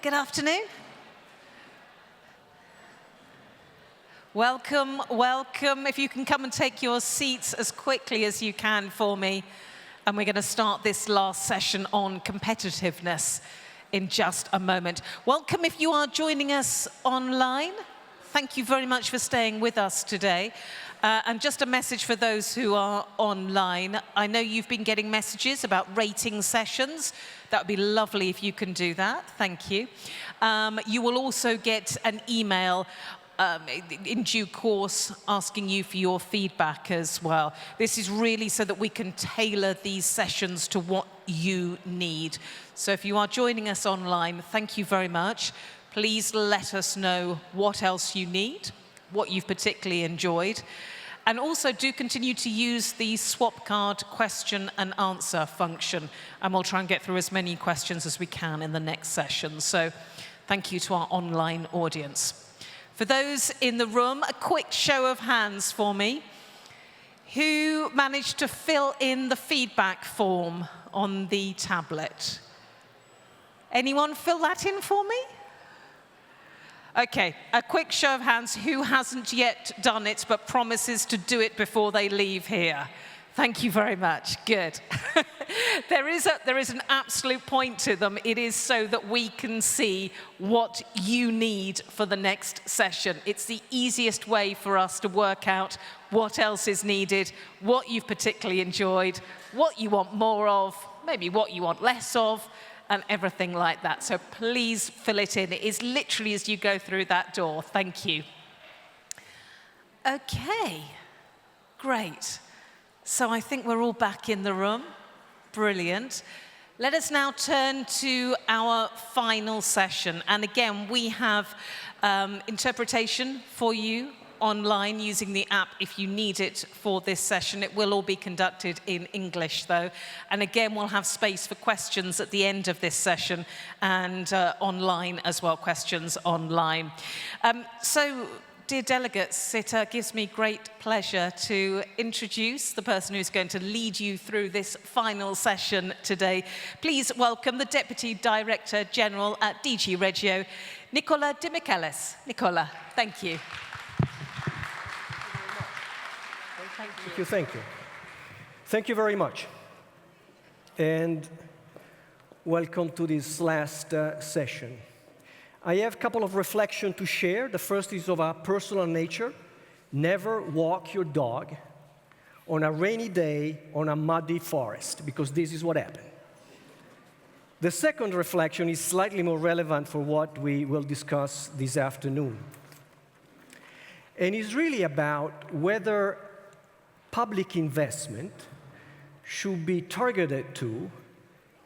Good afternoon. Welcome, welcome. If you can come and take your seats as quickly as you can for me. And we're going to start this last session on competitiveness in just a moment. Welcome if you are joining us online. Thank you very much for staying with us today. And just a message for those who are online. I know you've been getting messages about rating sessions. That would be lovely if you can do that. Thank you. You will also get an email in due course asking you for your feedback as well. This is really so that we can tailor these sessions to what you need. So if you are joining us online, thank you very much. Please let us know what else you need, what you've particularly enjoyed. And also do continue to use the swap card question and answer function. And we'll try and get through as many questions as we can in the next session. So thank you to our online audience. For those in the room, a quick show of hands for me. Who managed to fill in the feedback form on the tablet? Anyone fill that in for me? Okay, a quick show of hands. Who hasn't yet done it but promises to do it before they leave here? Thank you very much. Good. There is an absolute point to them. It is so that we can see what you need for the next session. It's the easiest way for us to work out what else is needed, what you've particularly enjoyed, what you want more of, maybe what you want less of, and everything like that. So please fill it in. It is literally as you go through that door. Thank you. Okay, great. So I think we're all back in the room. Brilliant. Let us now turn to our final session. And again, we have interpretation for you online using the app if you need it for this session. It will all be conducted in English, though. And again, we'll have space for questions at the end of this session and online as well, questions online. Dear delegates, it gives me great pleasure to introduce the person who's going to lead you through this final session today. Please welcome the Deputy Director General at DG Regio, Nicola De Michelis. Nicola, thank you. Thank you. Thank you very much. And welcome to this last session. I have a couple of reflections to share. The first is of a personal nature. Never walk your dog on a rainy day on a muddy forest, because this is what happened. The second reflection is slightly more relevant for what we will discuss this afternoon. And it's really about whether public investment should be targeted to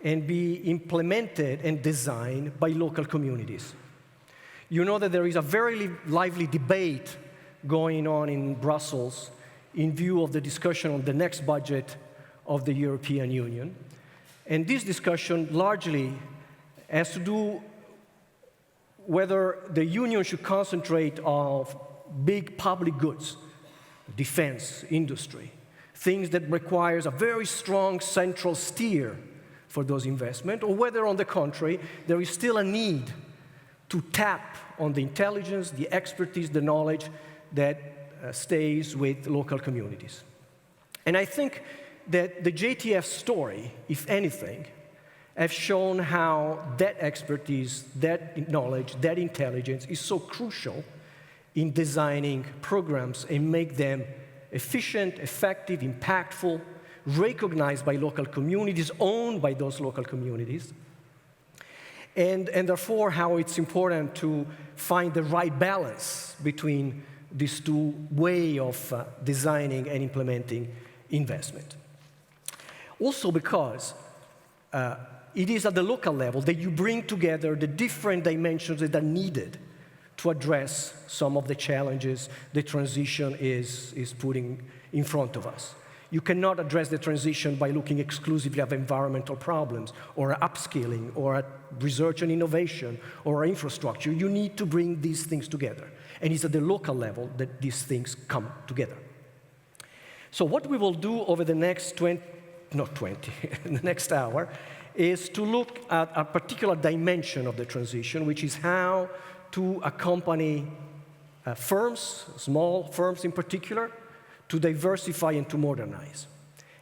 and be implemented and designed by local communities. You know that there is a very lively debate going on in Brussels in view of the discussion on the next budget of the European Union. And this discussion largely has to do whether the Union should concentrate on big public goods, defense, industry, things that requires a very strong central steer for those investments, or whether, on the contrary, there is still a need to tap on the intelligence, the expertise, the knowledge that stays with local communities. And I think that the JTF story, if anything, have shown how that expertise, that knowledge, that intelligence is so crucial in designing programs and make them efficient, effective, impactful, recognized by local communities, owned by those local communities, and therefore how it's important to find the right balance between these two ways of designing and implementing investment. Also because it is at the local level that you bring together the different dimensions that are needed to address some of the challenges the transition is putting in front of us. You cannot address the transition by looking exclusively at environmental problems or upskilling or at research and innovation or infrastructure. You need to bring these things together. And it's at the local level that these things come together. So what we will do over the next in the next hour is to look at a particular dimension of the transition, which is how to accompany firms, small firms in particular, to diversify and to modernize,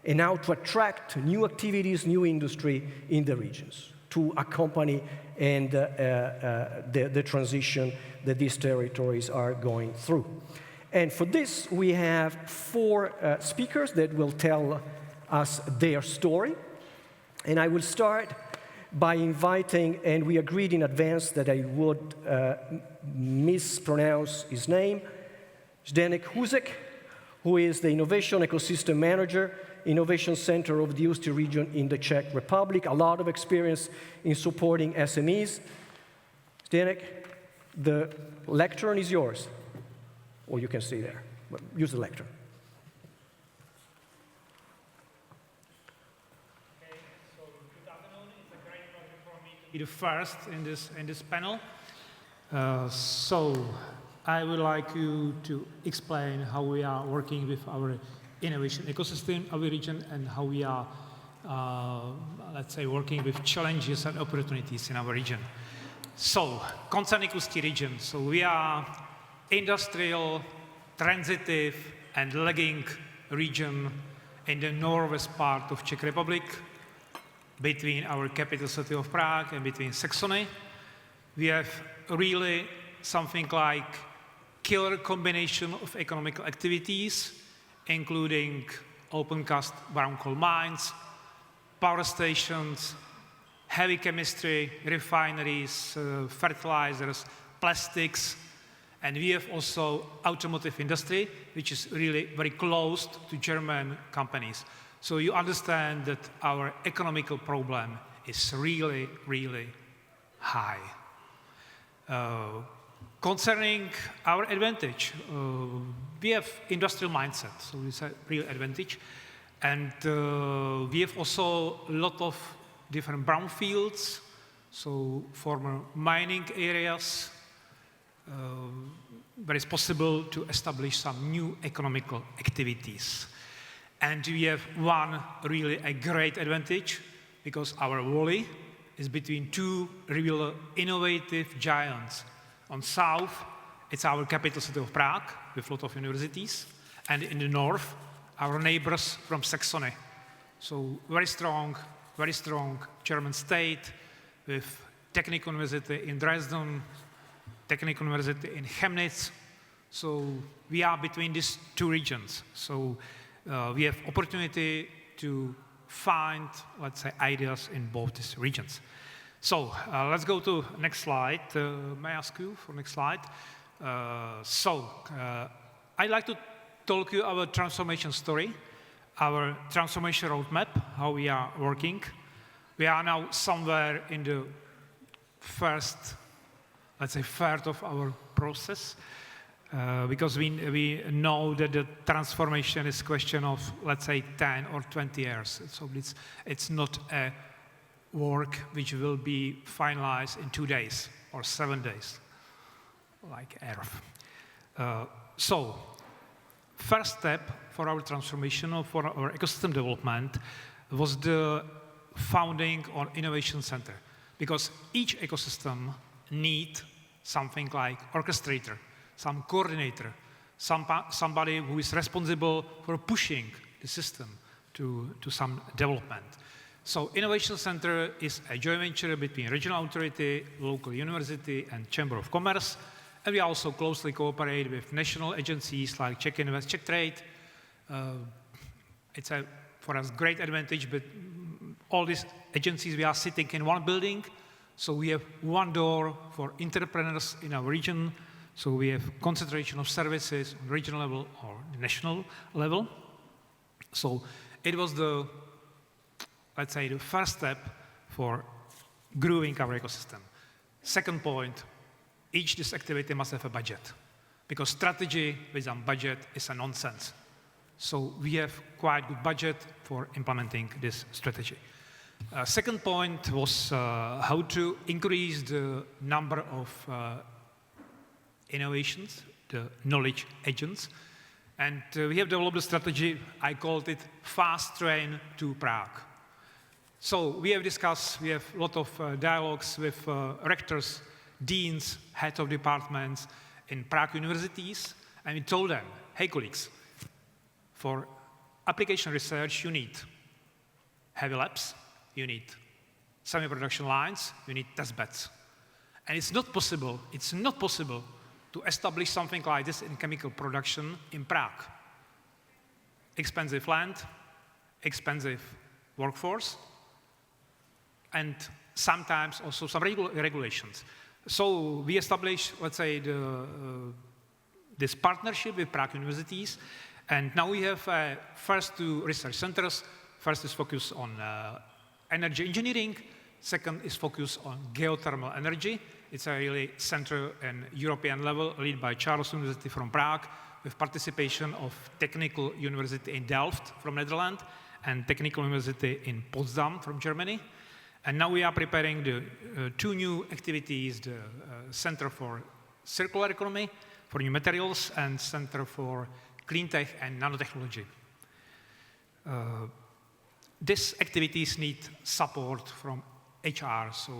and how to attract new activities, new industry in the regions, to accompany and the transition that these territories are going through. And for this, we have 4 speakers that will tell us their story. And I will start by inviting, and we agreed in advance that I would mispronounce his name, Zdeněk Husek, who is the Innovation Ecosystem Manager, Innovation Center of the Ústí region in the Czech Republic, a lot of experience in supporting SMEs. Zdeněk, the lectern is yours, or you can stay there, but use the lectern. Okay, so good afternoon. It's a great pleasure for me to be the first in this panel. So I would like you to explain how we are working with our innovation ecosystem of the region and how we are, let's say, working with challenges and opportunities in our region. So, concerning Ústí region, so we are industrial, transitive, and lagging region in the northwest part of Czech Republic, between our capital city of Prague and between Saxony. We have really something like killer combination of economical activities, including open-cast brown coal mines, power stations, heavy chemistry, refineries, fertilizers, plastics, and we have also automotive industry, which is really very close to German companies. So you understand that our economical problem is really, really high. Concerning our advantage, we have industrial mindset, so it's a real advantage. And we have also a lot of different brownfields, so former mining areas, where it's possible to establish some new economical activities. And we have one really a great advantage, because our valley is between 2 real innovative giants. On south, it's our capital city of Prague, with a lot of universities, and in the north, our neighbors from Saxony. So very strong German state, with Technical University in Dresden, Technical University in Chemnitz. So we are between these 2 regions. So we have opportunity to find, let's say, ideas in both these regions. So let's go to next slide. May I ask you for next slide? I'd like to talk you our transformation story, our transformation roadmap, how we are working. We are now somewhere in the first, let's say, third of our process, because we know that the transformation is a question of, let's say, 10 or 20 years. So it's not a work which will be finalized in 2 days or 7 days, like Earth. So, first step for our transformation or for our ecosystem development was the founding of innovation center, because each ecosystem needs something like orchestrator, some coordinator, somebody who is responsible for pushing the system to some development. So Innovation Center is a joint venture between regional authority, local university, and Chamber of Commerce. And we also closely cooperate with national agencies like Czech Invest, Czech Trade. It's a, for us, great advantage, but all these agencies, we are sitting in one building. So we have one door for entrepreneurs in our region. So we have concentration of services on regional level or national level. So it was the, let's say, the first step for growing our ecosystem. Second point, each this activity must have a budget, because strategy without budget is a nonsense. So we have quite good budget for implementing this strategy. Second point was how to increase the number of innovations, the knowledge agents. And we have developed a strategy, I called it Fast Train to Prague. So we have discussed, we have a lot of dialogues with rectors, deans, heads of departments in Prague universities, and we told them, hey colleagues, for application research you need heavy labs, you need semi-production lines, you need test beds. And it's not possible to establish something like this in chemical production in Prague. Expensive land, expensive workforce, and sometimes also some regulations. So we established, let's say, this partnership with Prague universities, and now we have first two research centers. First is focused on energy engineering, second is focused on geothermal energy. It's a really center and European level, led by Charles University from Prague, with participation of Technical University in Delft from Netherlands and Technical University in Potsdam from Germany. And now we are preparing the two new activities, the Center for Circular Economy, for New Materials, and Center for Clean Tech and Nanotechnology. These activities need support from HR, so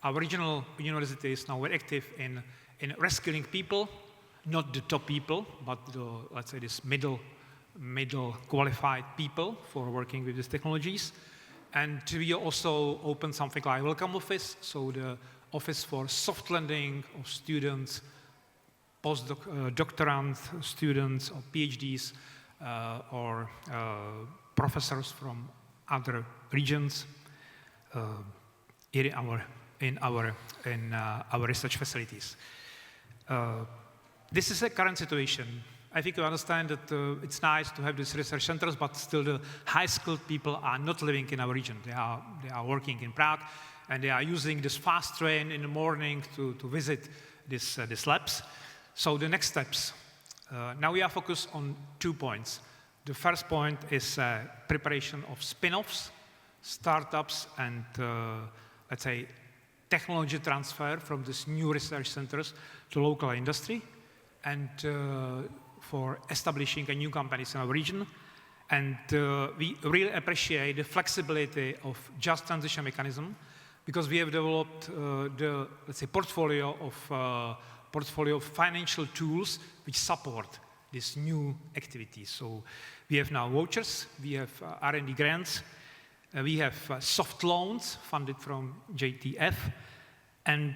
our regional university is now very active in reskilling people, not the top people, but let's say this middle qualified people for working with these technologies. And we also open something like Welcome Office, so the office for soft landing of students, postdoctorant students or PhDs or professors from other regions in our research facilities. This is a current situation. I think you understand that it's nice to have these research centers, but still the high-skilled people are not living in our region. They are working in Prague, and they are using this fast train in the morning to visit these labs. So the next steps. Now we are focused on 2 points. The first point is preparation of spin-offs, startups, and let's say technology transfer from these new research centers to local industry, and for establishing new companies in our region. And we really appreciate the flexibility of just transition mechanism, because we have developed the, let's say, portfolio of financial tools which support these new activities. So we have now vouchers, we have R&D grants, we have soft loans funded from JTF, and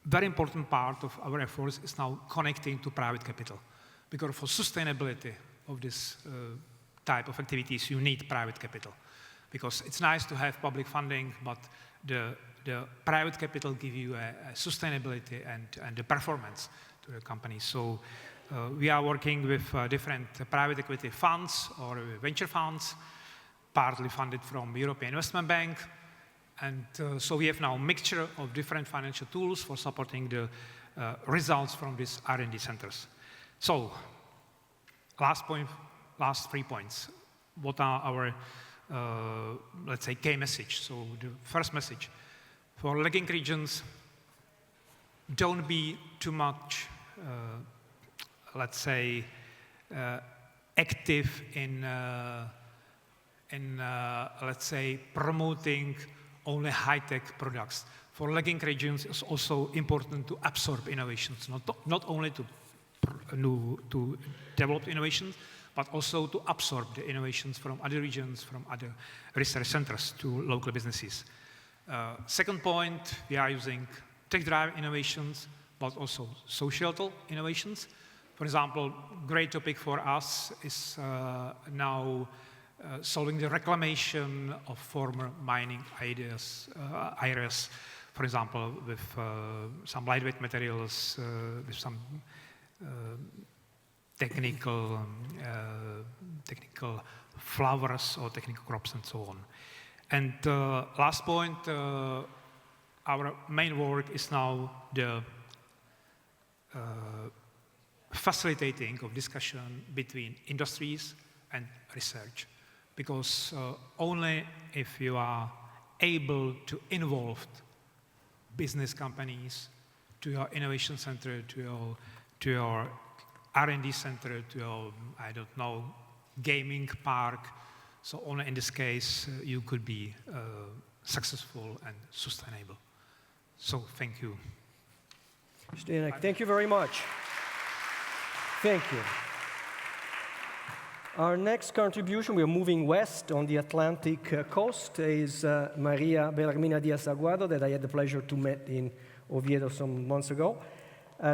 very important part of our efforts is now connecting to private capital, because for sustainability of this type of activities, you need private capital. Because it's nice to have public funding, but the private capital give you a sustainability and the performance to the company. So we are working with different private equity funds or venture funds, partly funded from European Investment Bank. And so we have now a mixture of different financial tools for supporting the results from these R&D centers. So last 3 points. What are our, let's say, key message? So the first message, for lagging regions, don't be too much, let's say, active in let's say, promoting only high-tech products. For lagging regions, it's also important to absorb innovations, not only to develop innovations, but also to absorb the innovations from other regions, from other research centers to local businesses. Second point, we are using tech-driven innovations, but also societal innovations. For example, great topic for us is now solving the reclamation of former mining areas, for example, with some lightweight materials, with some technical flowers or technical crops and so on. And last point, our main work is now the facilitating of discussion between industries and research. Because only if you are able to involve business companies to your innovation center, to your R&D center, to your, I don't know, gaming park, So only in this case you could be successful and sustainable. So thank you. Zdeněk, thank you very much. Thank you. Our next contribution, we are moving west on the Atlantic coast, is Maria Bellarmina Diaz-Aguado, that I had the pleasure to meet in Oviedo some months ago.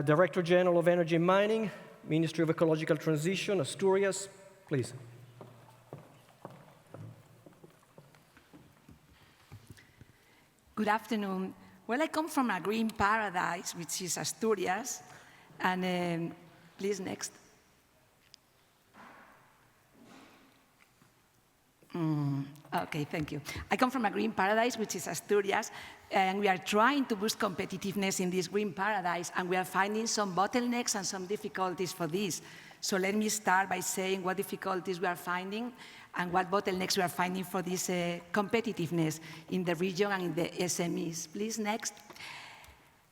Director General of Energy and Mining, Ministry of Ecological Transition, Asturias. Please. Good afternoon. Well, I come from a green paradise, which is Asturias. And please, next. Okay, thank you. I come from a green paradise, which is Asturias, and we are trying to boost competitiveness in this green paradise, and we are finding some bottlenecks and some difficulties for this. So let me start by saying what difficulties we are finding and what bottlenecks we are finding for this competitiveness in the region and in the SMEs. Please, next.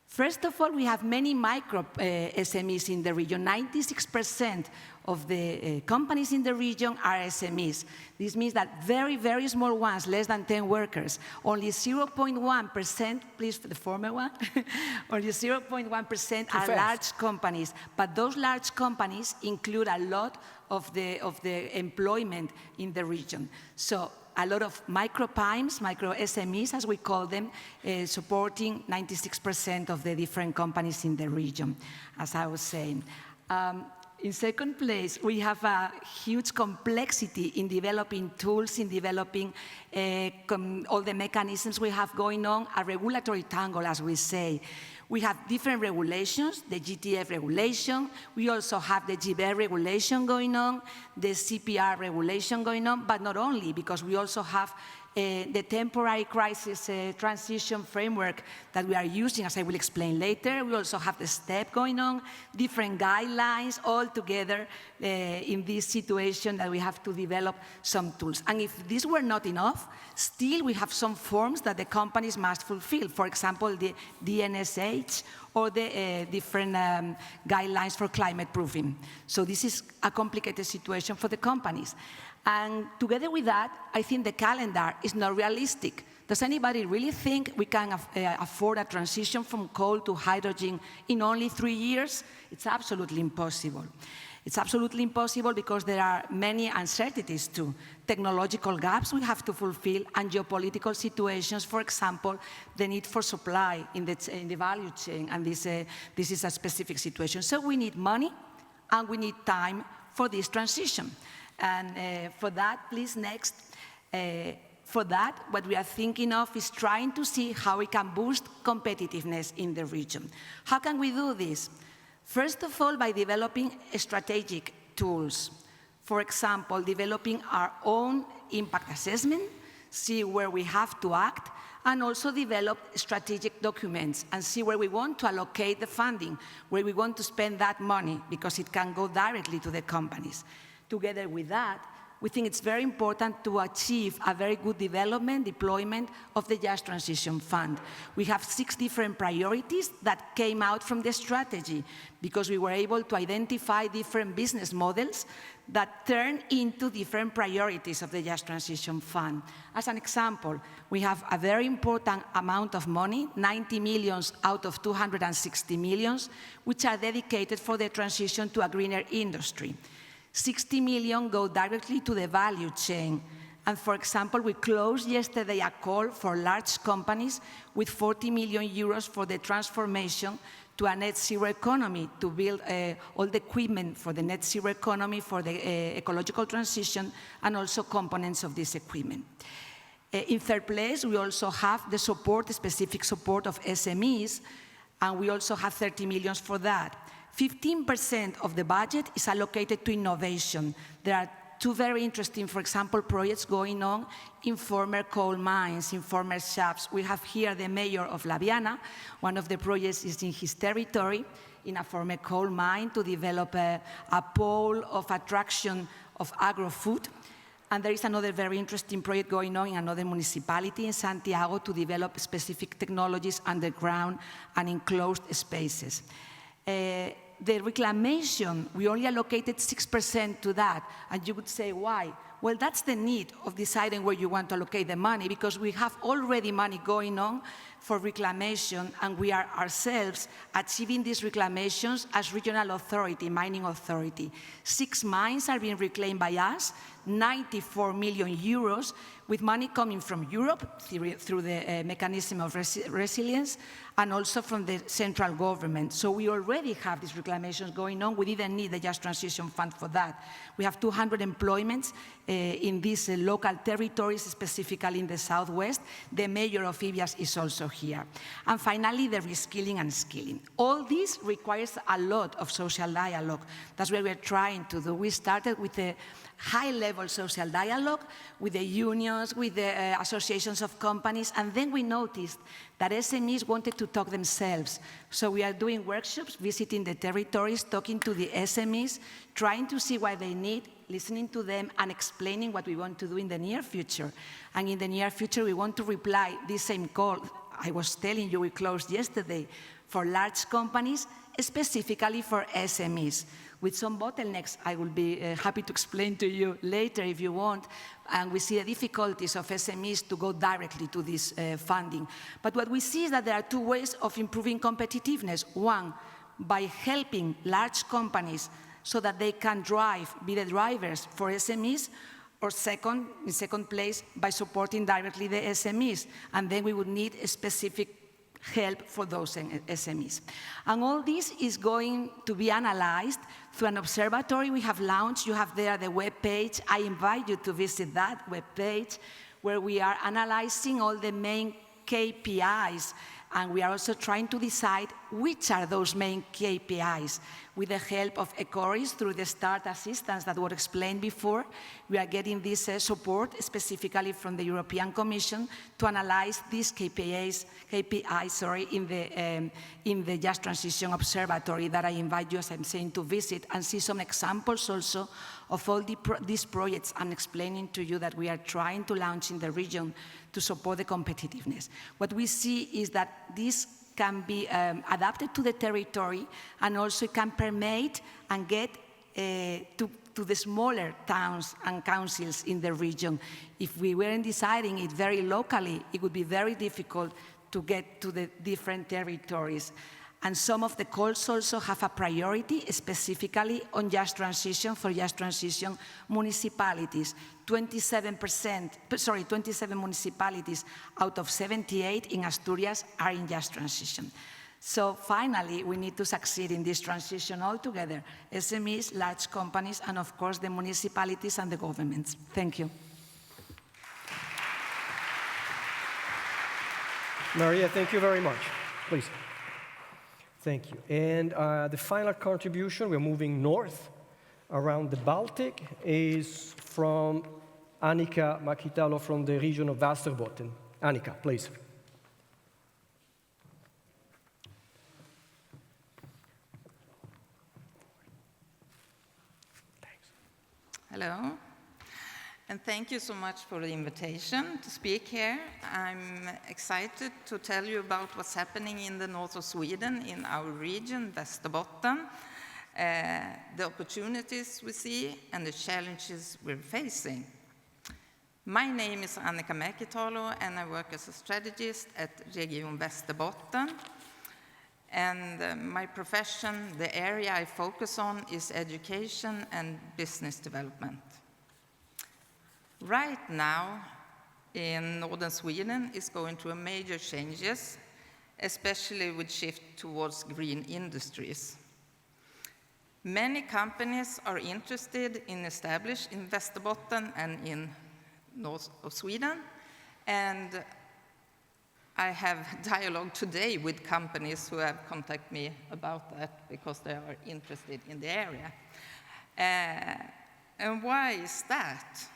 First of all, we have many micro SMEs in the region. 96% of the companies in the region are SMEs. This means that very, very small ones, less than 10 workers. Only 0.1%, please, for the former one, only 0.1% are large companies. But those large companies include a lot of the employment in the region. So a lot of micro PYMEs, micro SMEs, as we call them, supporting 96% of the different companies in the region, as I was saying. In second place, we have a huge complexity in developing tools, in developing all the mechanisms we have going on, a regulatory tangle, as we say. We have different regulations, the GTF regulation. We also have the GBER regulation going on, the CPR regulation going on, but not only, because we also have the temporary crisis transition framework that we are using, as I will explain later. We also have the STEP going on, different guidelines all together in this situation that we have to develop some tools. And if this were not enough, still we have some forms that the companies must fulfill. For example, the DNSH or the different guidelines for climate proofing. So this is a complicated situation for the companies. And together with that, I think the calendar is not realistic. Does anybody really think we can afford a transition from coal to hydrogen in only 3 years? It's absolutely impossible. It's absolutely impossible because there are many uncertainties too. Technological gaps we have to fulfill and geopolitical situations, for example, the need for supply in the value chain, and this is a specific situation. So we need money and we need time for this transition. And for that, please, next. For that, what we are thinking of is trying to see how we can boost competitiveness in the region. How can we do this? First of all, by developing strategic tools. For example, developing our own impact assessment, see where we have to act, and also develop strategic documents and see where we want to allocate the funding, where we want to spend that money, because it can go directly to the companies. Together with that, we think it's very important to achieve a very good deployment of the Just Transition Fund. We have 6 different priorities that came out from the strategy because we were able to identify different business models that turn into different priorities of the Just Transition Fund. As an example, we have a very important amount of money, 90 million out of 260 million, which are dedicated for the transition to a greener industry. 60 million go directly to the value chain. And for example, we closed yesterday a call for large companies with 40 million euros for the transformation to a net zero economy, to build all the equipment for the net zero economy, for the ecological transition, and also components of this equipment. In third place, we also have the support, the specific support of SMEs, and we also have 30 million for that. 15% of the budget is allocated to innovation. There are 2 very interesting, for example, projects going on in former coal mines, in former shafts. We have here the mayor of Laviana. One of the projects is in his territory, in a former coal mine, to develop a pole of attraction of agro-food. And there is another very interesting project going on in another municipality in Santiago to develop specific technologies underground and enclosed spaces. The reclamation, we only allocated 6% to that. And you would say, why? Well, that's the need of deciding where you want to allocate the money, because we have already money going on for reclamation, and we are ourselves achieving these reclamations as regional authority, mining authority. 6 mines are being reclaimed by us, 94 million euros, with money coming from Europe through the mechanism of resilience, and also from the central government. So we already have these reclamations going on. We didn't need the Just Transition Fund for that. We have 200 employments in these local territories, specifically in the southwest. The mayor of Ibias is also here. And finally, the reskilling and skilling. All this requires a lot of social dialogue. That's what we're trying to do. We started with a high-level social dialogue with the unions, with the associations of companies, and then we noticed that SMEs wanted to talk themselves. So we are doing workshops, visiting the territories, talking to the SMEs, trying to see what they need, listening to them, and explaining what we want to do in the near future. And in the near future, we want to reply this same call I was telling you we closed yesterday for large companies, specifically for SMEs. With some bottlenecks, I will be happy to explain to you later if you want, and we see the difficulties of SMEs to go directly to this funding. But what we see is that there are 2 ways of improving competitiveness. One, by helping large companies so that they can be the drivers for SMEs, or second, in second place, by supporting directly the SMEs, and then we would need a specific help for those SMEs. And all this is going to be analyzed through an observatory we have launched. You have there the web page. I invite you to visit that web page, where we are analyzing all the main KPIs, and we are also trying to decide which are those main KPIs. With the help of ECORIS, through the START assistance that was explained before, we are getting this support specifically from the European Commission to analyze these KPIs in the Just Transition Observatory that I invite you, as I'm saying, to visit and see some examples also of all these projects I'm explaining to you that we are trying to launch in the region to support the competitiveness. What we see is that this can be adapted to the territory, and also can permeate and get to the smaller towns and councils in the region. If we weren't deciding it very locally, it would be very difficult to get to the different territories. And some of the calls also have a priority specifically on Just Transition for Just Transition municipalities. 27 municipalities out of 78 in Asturias are in Just Transition. So finally, we need to succeed in this transition altogether. SMEs, large companies, and of course the municipalities and the governments. Thank you. Maria, thank you very much. Please. Thank you. And the final contribution, we're moving north around the Baltic, is from Annika Makitalo from the region of Västerbotten. Annika, please. Thanks. Hello. And thank you so much for the invitation to speak here. I'm excited to tell you about what's happening in the north of Sweden, in our region, Västerbotten, the opportunities we see and the challenges we're facing. My name is Annika Mäkitalo, and I work as a strategist at Region Västerbotten. And my profession, the area I focus on, is education and business development. Right now, in northern Sweden, is going through major changes, especially with shift towards green industries. Many companies are interested in establishing in Västerbotten and in north of Sweden, and I have dialogue today with companies who have contacted me about that because they are interested in the area. And why is that?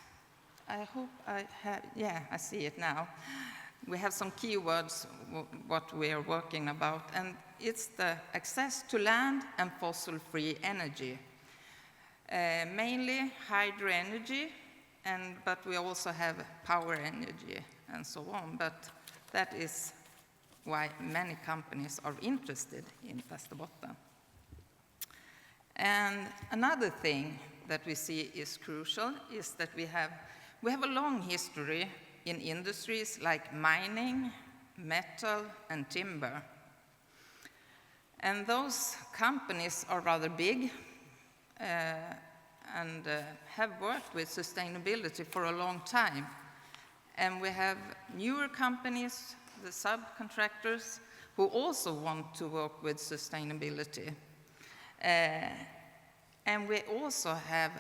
I hope I have, yeah, I see it now. We have some keywords, what we are working about, and it's the access to land and fossil-free energy. Mainly hydro energy, but we also have power energy and so on, but that is why many companies are interested in Västerbotten. And another thing, that we see is crucial is that we have a long history in industries like mining, metal, and timber. And those companies are rather big and have worked with sustainability for a long time. And we have newer companies, the subcontractors, who also want to work with sustainability. And we also have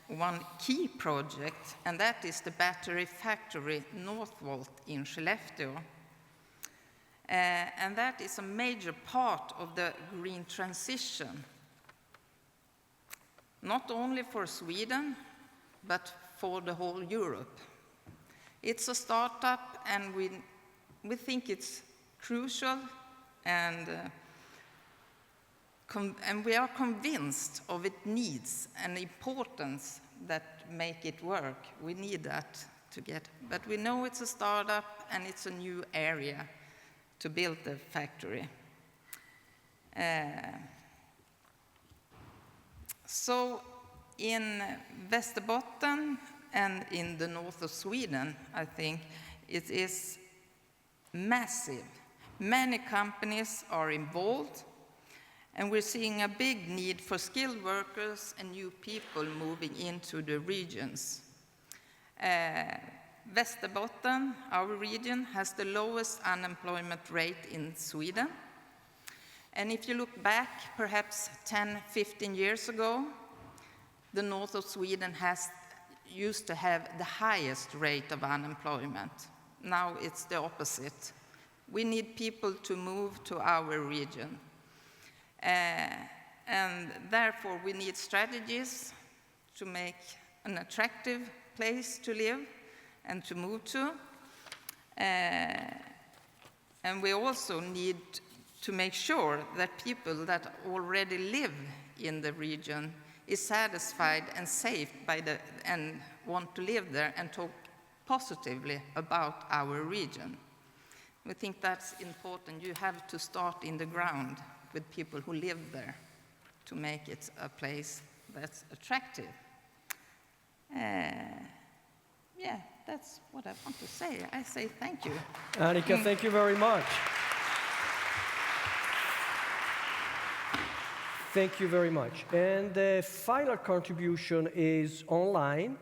one key project, and that is the battery factory Northvolt in Skellefteå. And that is a major part of the green transition, not only for Sweden, but for the whole Europe. It's a startup, and we think it's crucial, and we are convinced of its needs and importance that make it work. We need that to get, but we know it's a startup and it's a new area to build the factory. So in Västerbotten and in the north of Sweden, I think it is massive. Many companies are involved, and we're seeing a big need for skilled workers and new people moving into the regions. Västerbotten, our region, has the lowest unemployment rate in Sweden. And if you look back, perhaps 10, 15 years ago, the north of Sweden used to have the highest rate of unemployment. Now it's the opposite. We need people to move to our region. And therefore, we need strategies to make an attractive place to live and to move to. And we also need to make sure that people that already live in the region is satisfied and safe and want to live there and talk positively about our region. We think that's important. You have to start in the ground with people who live there to make it a place that's attractive. Yeah, that's what I want to say. I say thank you. Annika, thank you very much. Thank you very much. And the final contribution is online.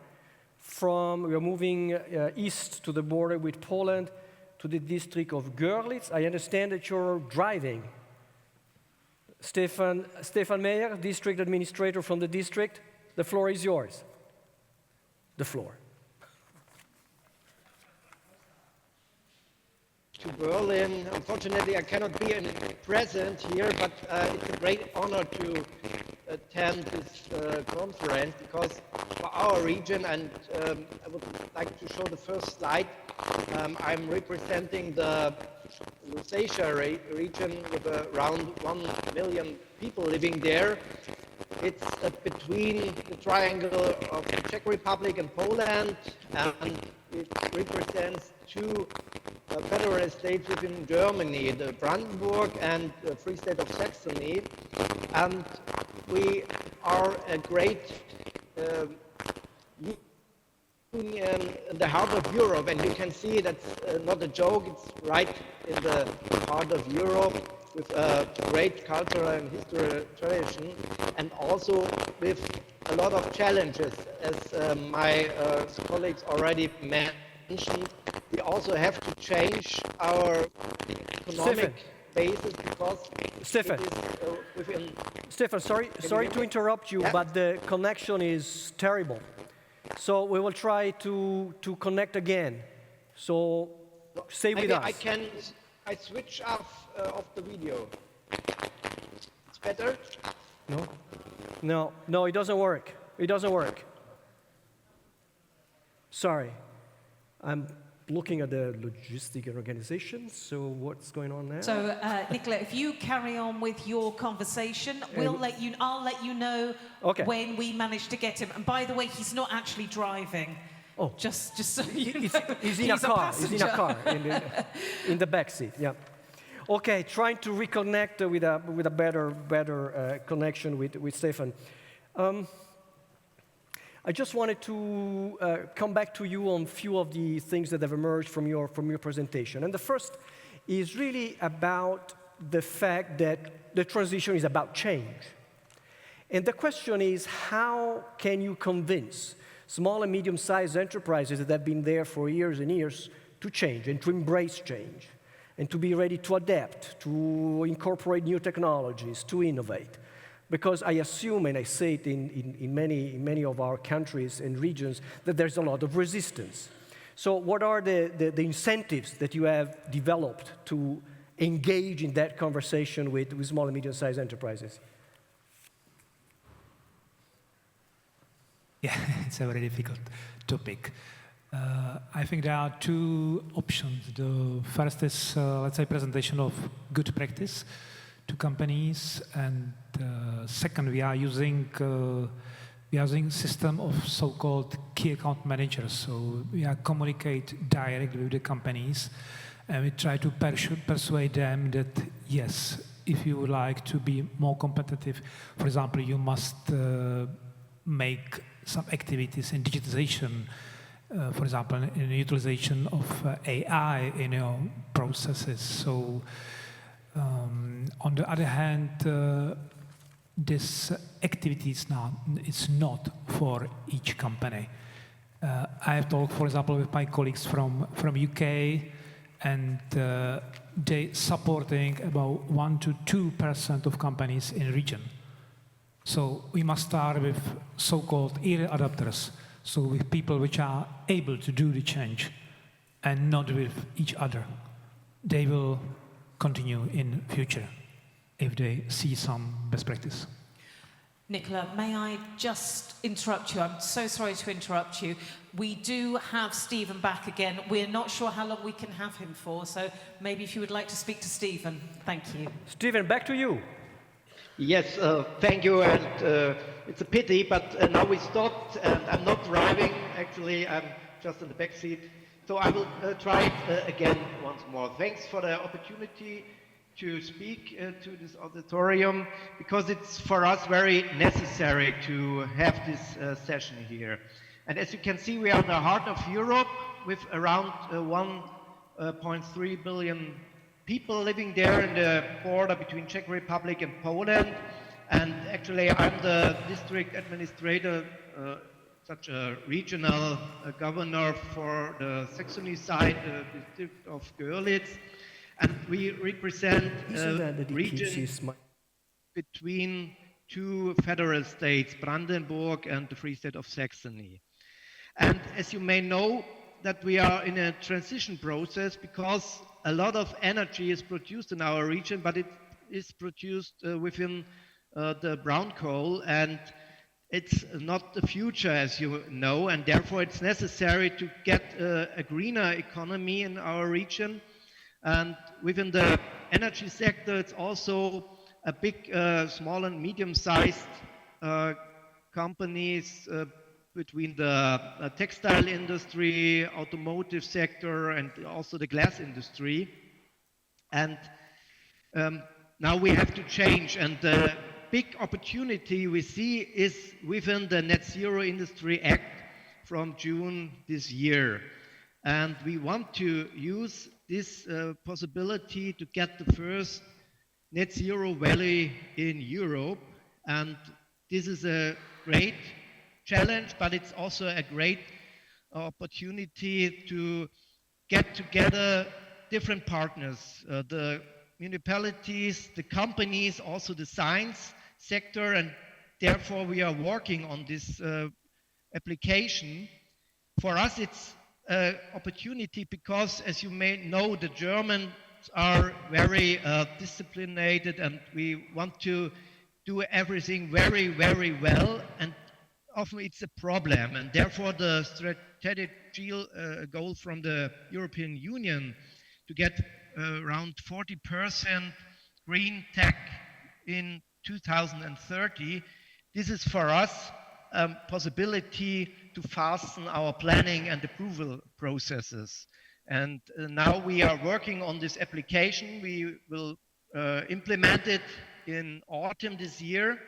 We are moving east to the border with Poland to the district of Görlitz. I understand that you're driving. Stefan Meyer, district administrator from the district, the floor is yours. The floor. To Berlin. Unfortunately, I cannot be present here, but it's a great honor to attend this conference because for our region, and I would like to show the first slide, I'm representing the Lusatia region with around 1 million people living there. It's between the triangle of the Czech Republic and Poland, and it represents two federal states within Germany, the Brandenburg and the Free State of Saxony. And we are a great union in the heart of Europe, and you can see that's not a joke, it's right in the heart of Europe with a great cultural and historical tradition, and also with a lot of challenges, as my colleagues already mentioned. We also have to change our economic basis because Stefan, it is within... Stefan, sorry to interrupt you, but the connection is terrible. So we will try to connect again. So stay with us. I switch off the video. It's better? No, it doesn't work. It doesn't work. Sorry. I'm looking at the logistic organization, so what's going on now? So, Nicola, if you carry on with your conversation, I'll let you know when we manage to get him. And by the way, he's not actually driving. Oh, just so you know. He's in a car. He's in a car in the back seat. Yeah. Okay, trying to reconnect with a better connection with Stefan. I just wanted to come back to you on a few of the things that have emerged from your presentation. And the first is really about the fact that the transition is about change. And the question is, how can you convince small and medium-sized enterprises that have been there for years and years to change and to embrace change and to be ready to adapt, to incorporate new technologies, to innovate? Because I assume, and I say it in many of our countries and regions, that there's a lot of resistance. So what are the incentives that you have developed to engage in that conversation with small and medium-sized enterprises? Yeah, it's a very difficult topic. I think there are two options. The first is, let's say, presentation of good practice to companies, and second, we are using system of so-called key account managers. So we are communicate directly with the companies, and we try to persuade them that yes, if you would like to be more competitive, for example, you must make some activities in digitization, for example, in the utilization of AI in your processes. So on the other hand, this activities now is not for each company. I have talked, for example, with my colleagues from UK, and they supporting about 1 to 2% of companies in the region. So we must start with so-called early adopters, so with people which are able to do the change, and not with each other. They will continue in future if they see some best practice. Nicola, may I just interrupt you? I'm so sorry to interrupt you. We do have Stephen back again. We're not sure how long we can have him for, so maybe if you would like to speak to Stephen. Thank you. Stephen, back to you. Yes, thank you, and it's a pity, but now we stopped, and I'm not driving, actually, I'm just in the back seat, so I will try it again once more. Thanks for the opportunity to speak to this auditorium, because it's for us very necessary to have this session here. And as you can see, we are in the heart of Europe with around 1.3 billion people living there in the border between Czech Republic and Poland. And actually, I'm the district administrator, such a regional governor for the Saxony side, the district of Görlitz. And we represent regions between two federal states, Brandenburg and the Free State of Saxony. And as you may know, that we are in a transition process, because a lot of energy is produced in our region, but it is produced within the brown coal, and it's not the future, as you know, and therefore it's necessary to get a greener economy in our region. And within the energy sector, it's also a big, small and medium-sized companies between the textile industry, automotive sector, and also the glass industry. And now we have to change, and the big opportunity we see is within the Net Zero Industry Act from June this year. And we want to use this possibility to get the first net zero valley in Europe. And this is a great challenge, but it's also a great opportunity to get together different partners, the municipalities, the companies, also the science sector, and therefore we are working on this application. For us, it's an opportunity because, as you may know, the Germans are very disciplined, and we want to do everything very, very well, and often it's a problem, and therefore the strategic goal from the European Union to get around 40% green tech in 2030, this is for us a possibility to fasten our planning and approval processes. And now we are working on this application. We will implement it in autumn this year.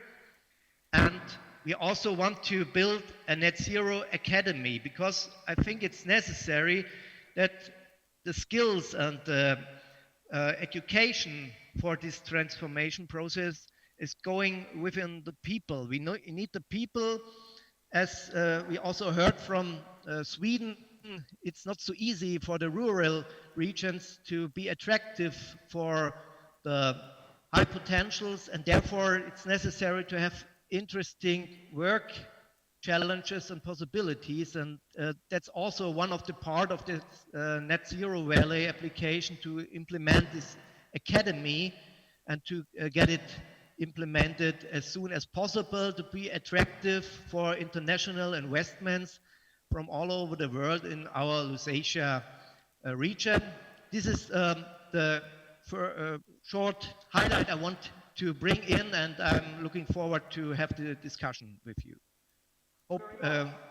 And we also want to build a net zero academy, because I think it's necessary that the skills and the education for this transformation process is going within the people. We need the people, as we also heard from Sweden. It's not so easy for the rural regions to be attractive for the high potentials, and therefore it's necessary to have interesting work challenges and possibilities, and that's also one of the part of the Net Zero Valley application, to implement this academy and to get it implemented as soon as possible, to be attractive for international investments from all over the world in our Lusatia region. This is the short highlight I want to bring in, and I'm looking forward to have the discussion with you. Hope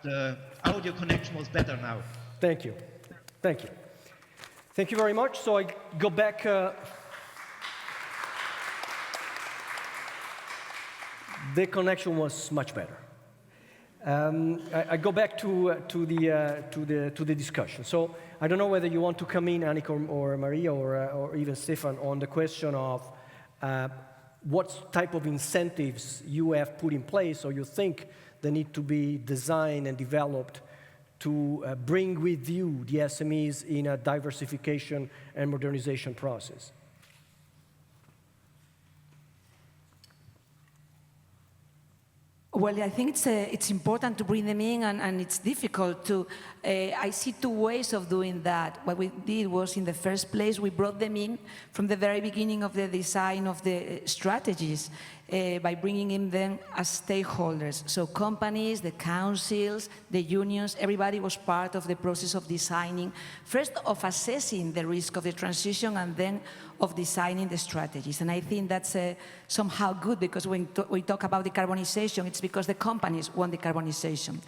the audio connection was better now. Thank you. Thank you. Thank you very much. So I go back. The connection was much better. I go back to the discussion. So I don't know whether you want to come in, Annika or Maria or even Stefan, on the question of what type of incentives you have put in place, or you think they need to be designed and developed to bring with you the SMEs in a diversification and modernization process. Well, I think it's important to bring them in, and it's difficult to. I see two ways of doing that. What we did was, in the first place, we brought them in from the very beginning of the design of the strategies by bringing in them as stakeholders. So companies, the councils, the unions, everybody was part of the process of designing, first of assessing the risk of the transition, and then of designing the strategies. And I think that's somehow good, because when we talk about decarbonization, it's because the companies want decarbonization.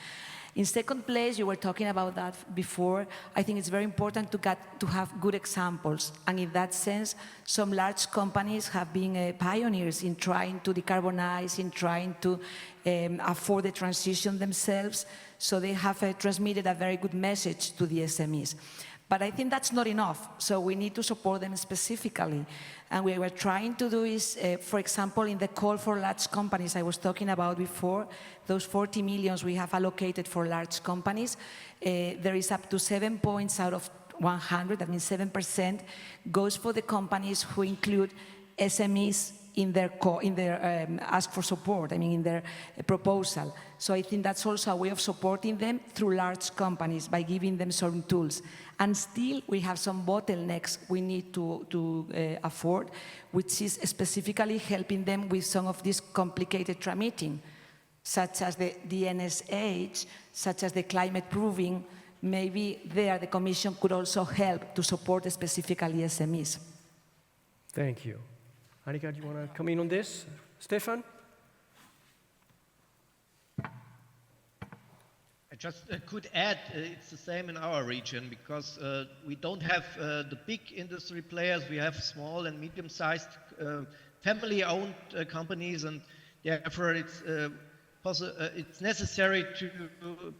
In second place, you were talking about that before. I think it's very important to have good examples. And in that sense, some large companies have been pioneers in trying to decarbonize, in trying to afford the transition themselves. So they have transmitted a very good message to the SMEs. But I think that's not enough, so we need to support them specifically. And what we're trying to do is, for example, in the call for large companies I was talking about before, those 40 million we have allocated for large companies, there is up to 7 points out of 100, that means 7%, goes for the companies who include SMEs in their ask for support, in their proposal. So I think that's also a way of supporting them through large companies by giving them some tools. And still, we have some bottlenecks we need to afford, which is specifically helping them with some of this complicated transmitting, such as the DNSH, such as the climate proving. Maybe there the Commission could also help to support specifically SMEs. Thank you. Annika, do you want to come in on this? Stefan? I just could add, it's the same in our region, because we don't have the big industry players. We have small and medium-sized family-owned companies, and therefore it's necessary to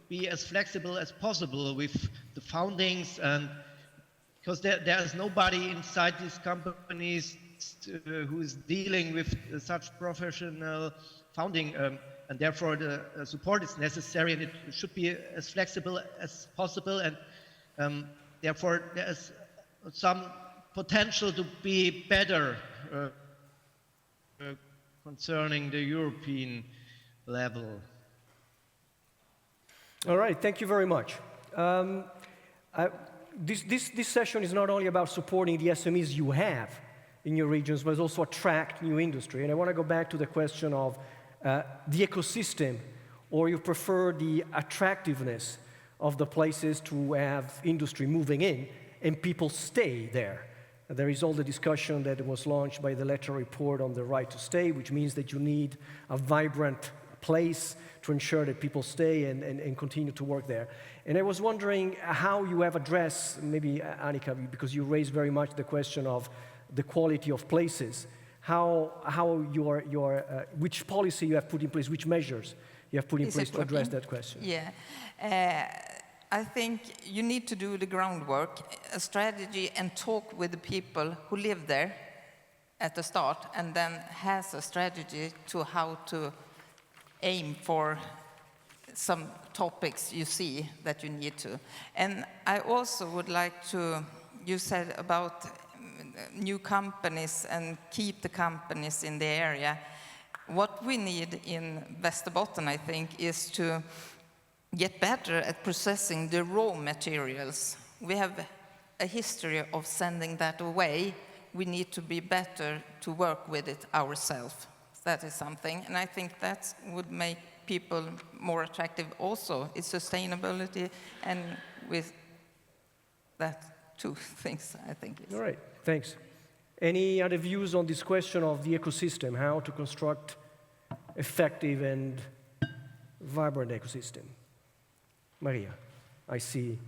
be as flexible as possible with the foundings, and because there is nobody inside these companies who is dealing with such professional founding, and therefore the support is necessary, and it should be as flexible as possible, and therefore there is some potential to be better concerning the European level. All right, thank you very much. This session is not only about supporting the SMEs you have in your regions, but also attract new industry. And I want to go back to the question of the ecosystem, or you prefer the attractiveness of the places to have industry moving in and people stay there. There is all the discussion that was launched by the Letter report on the right to stay, which means that you need a vibrant place to ensure that people stay and continue to work there. And I was wondering how you have addressed, maybe Annika, because you raised very much the question of the quality of places, how which policy you have put in place, which measures you have put in Is place it to address working? that question? Yeah. I think you need to do the groundwork, a strategy, and talk with the people who live there at the start, and then has a strategy to how to aim for some topics you see that you need to. And I also would like to, you said about new companies and keep the companies in the area. What we need in Västerbotten, I think, is to get better at processing the raw materials. We have a history of sending that away. We need to be better to work with it ourselves. That is something, and I think that would make people more attractive also. It's sustainability, and with that, two things, I think. All right, thanks. Any other views on this question of the ecosystem, how to construct effective and vibrant ecosystem? Maria, I see.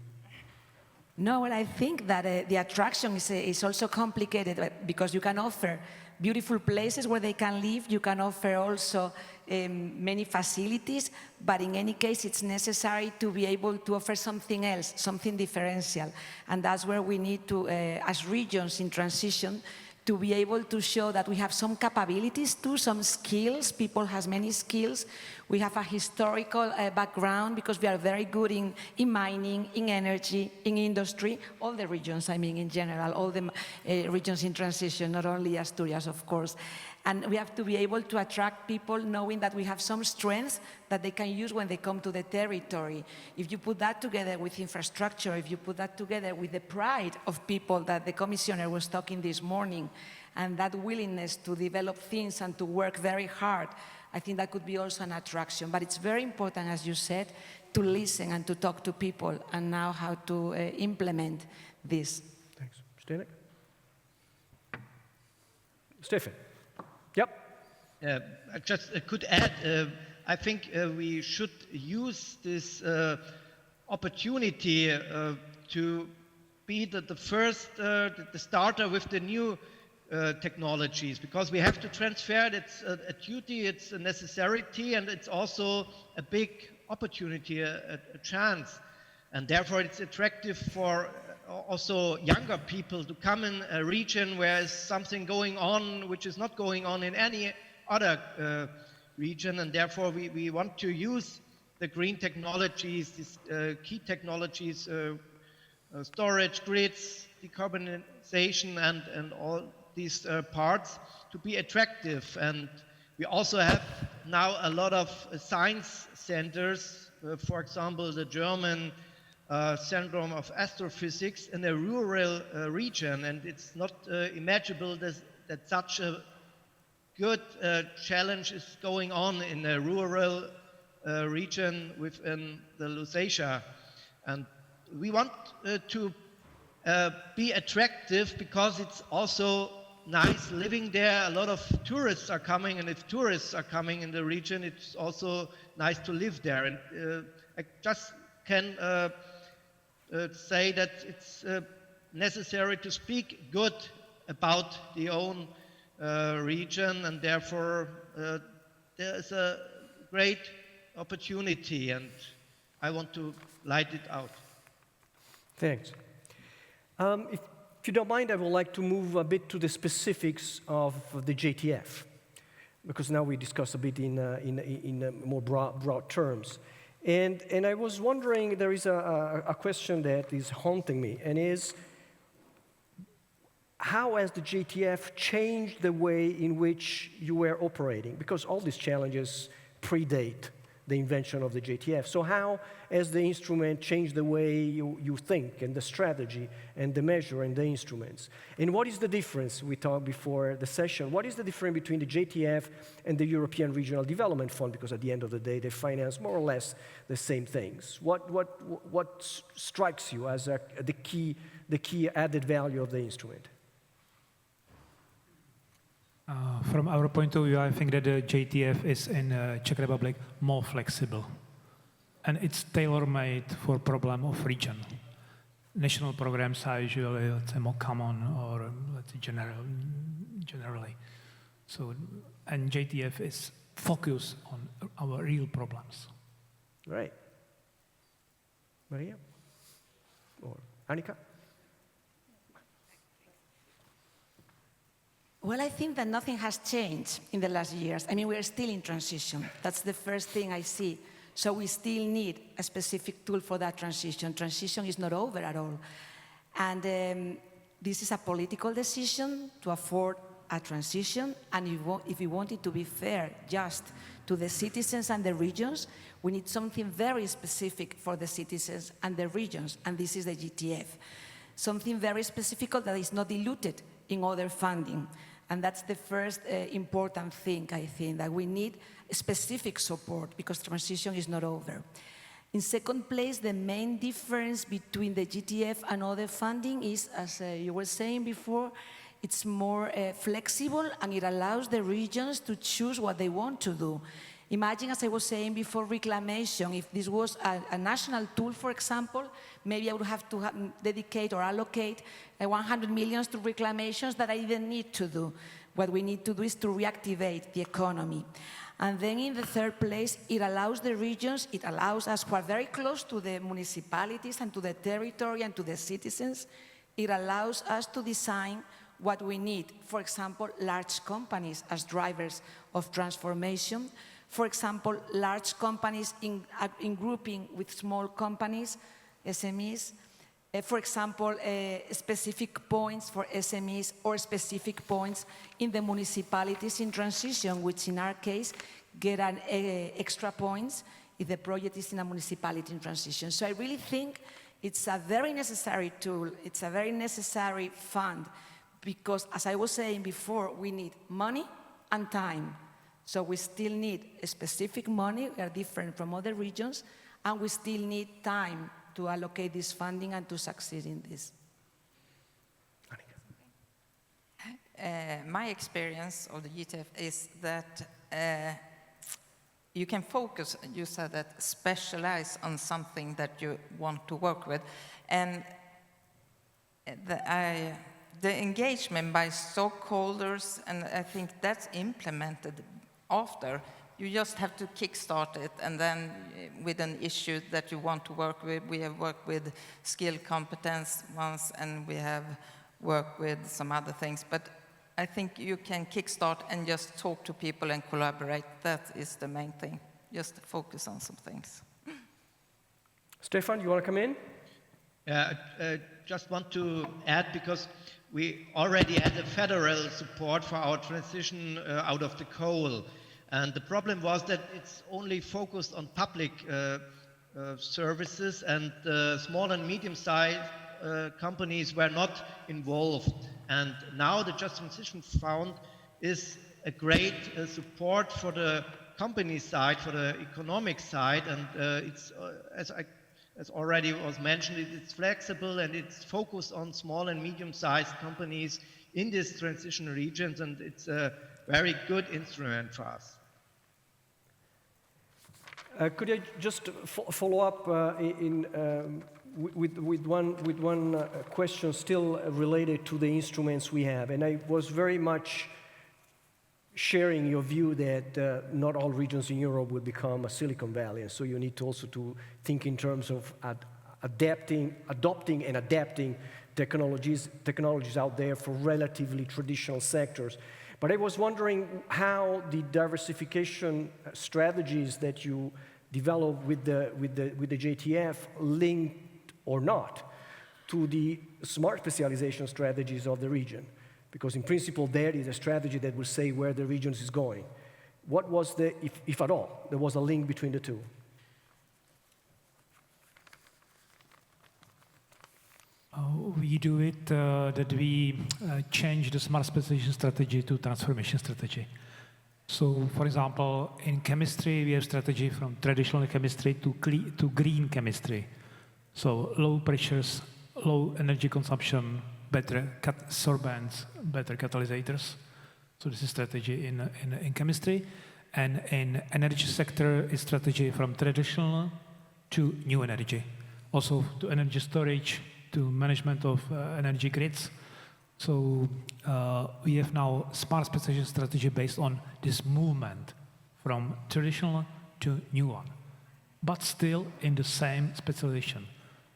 No, well, I think that the attraction is also complicated because you can offer beautiful places where they can live. You can offer also many facilities, but in any case, it's necessary to be able to offer something else, something differential. And that's where we need to, as regions in transition, to be able to show that we have some capabilities too, some skills. People has many skills. We have a historical background because we are very good in mining, in energy, in industry, all the regions, I mean, in general, all the regions in transition, not only Asturias, of course. And we have to be able to attract people knowing that we have some strengths that they can use when they come to the territory. If you put that together with infrastructure, if you put that together with the pride of people that the commissioner was talking this morning, and that willingness to develop things and to work very hard, I think that could be also an attraction. But it's very important, as you said, to listen and to talk to people and know how to implement this. Thanks. Stenek? Stefan? Yep. I just could add, I think we should use this opportunity to be the first, the starter with the new technologies, because we have to transfer it. It's a duty, it's a necessity, and it's also a big opportunity, a chance. And therefore it's attractive for also younger people to come in a region where there's something going on which is not going on in any other region, and therefore we want to use the green technologies, these key technologies, storage, grids, decarbonization, and all these parts to be attractive. And we also have now a lot of science centers, for example, the German Center of Astrophysics in a rural region, and it's not imaginable that such a good challenge is going on in a rural region within the Lusatia. And we want to be attractive because it's also nice living there. A lot of tourists are coming, and if tourists are coming in the region, it's also nice to live there. And I just can say that it's necessary to speak good about the own region, and therefore there is a great opportunity, and I want to light it out. Thanks. If you don't mind, I would like to move a bit to the specifics of the JTF, because now we discuss a bit in more broad terms. And I was wondering, there is a question that is haunting me, and is, how has the JTF changed the way in which you were operating? Because all these challenges predate the invention of the JTF. So how has the instrument changed the way you think, and the strategy, and the measure, and the instruments? And what is the difference, we talked before the session, what is the difference between the JTF and the European Regional Development Fund? Because at the end of the day, they finance more or less the same things. What strikes you as the key added value of the instrument? From our point of view, I think that the JTF is in Czech Republic more flexible, and it's tailor-made for problem of region. National programs are usually, let's say, more common, or let's say generally. So, and JTF is focus on our real problems. Right. Maria? Or Annika? Well, I think that nothing has changed in the last years. I mean, we're still in transition. That's the first thing I see. So we still need a specific tool for that transition. Transition is not over at all. And this is a political decision to afford a transition. And if we want it to be fair, just to the citizens and the regions, we need something very specific for the citizens and the regions. And this is the GTF. Something very specific that is not diluted in other funding. And that's the first important thing, I think, that we need specific support because transition is not over. In second place, the main difference between the GTF and other funding is, as you were saying before, it's more flexible and it allows the regions to choose what they want to do. Imagine, as I was saying before, reclamation. If this was a national tool, for example, maybe I would have to dedicate or allocate 100 million to reclamations that I didn't need to do. What we need to do is to reactivate the economy. And then in the third place, it allows the regions, it allows us who are very close to the municipalities and to the territory and to the citizens, it allows us to design what we need. For example, large companies as drivers of transformation. For example, large companies in grouping with small companies, SMEs. For example, specific points for SMEs or specific points in the municipalities in transition, which in our case get an extra points if the project is in a municipality in transition. So I really think it's a very necessary tool, it's a very necessary fund, because as I was saying before, we need money and time. So we still need a specific money, we are different from other regions, and we still need time to allocate this funding and to succeed in this. My experience of the GTF is that you can focus, you said that, specialize on something that you want to work with. And the engagement by stockholders, and I think that's implemented after. You just have to kickstart it, and then with an issue that you want to work with, we have worked with skill competence once, and we have worked with some other things. But I think you can kickstart and just talk to people and collaborate. That is the main thing. Just focus on some things. Stefan, you want to come in? Just want to add, because we already had a federal support for our transition out of the coal. And the problem was that it's only focused on public services, and small and medium-sized companies were not involved. And now the Just Transition Fund is a great support for the company side, for the economic side, and it's, as already was mentioned, it's flexible and it's focused on small and medium-sized companies in these transition regions, and it's a very good instrument for us. Could I just follow up with one question still related to the instruments we have? And I was very much sharing your view that not all regions in Europe will become a Silicon Valley, and so you need to also to think in terms of adopting and adapting technologies out there for relatively traditional sectors. But I was wondering how the diversification strategies that you develop with the JTF linked or not to the smart specialization strategies of the region. Because in principle, there is a strategy that will say where the region is going. What was the, if at all, there was a link between the two? We do it that we change the smart specialization strategy to transformation strategy. So, for example, in chemistry, we have strategy from traditional chemistry to green chemistry. So low pressures, low energy consumption, better sorbents, better catalyzers. So this is strategy in chemistry. And in energy sector is strategy from traditional to new energy. Also to energy storage, to management of energy grids. So we have now smart specialization strategy based on this movement from traditional to new one, but still in the same specialization.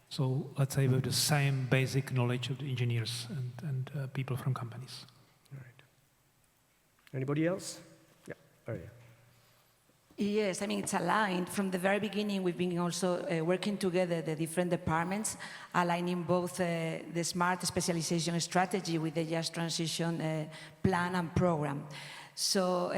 So let's say with the same basic knowledge of the engineers and people from companies. All right. Anybody else? Yeah, Arya. Yes, I mean, it's aligned. From the very beginning, we've been also working together, the different departments, aligning both the smart specialization strategy with the just transition plan and program. So,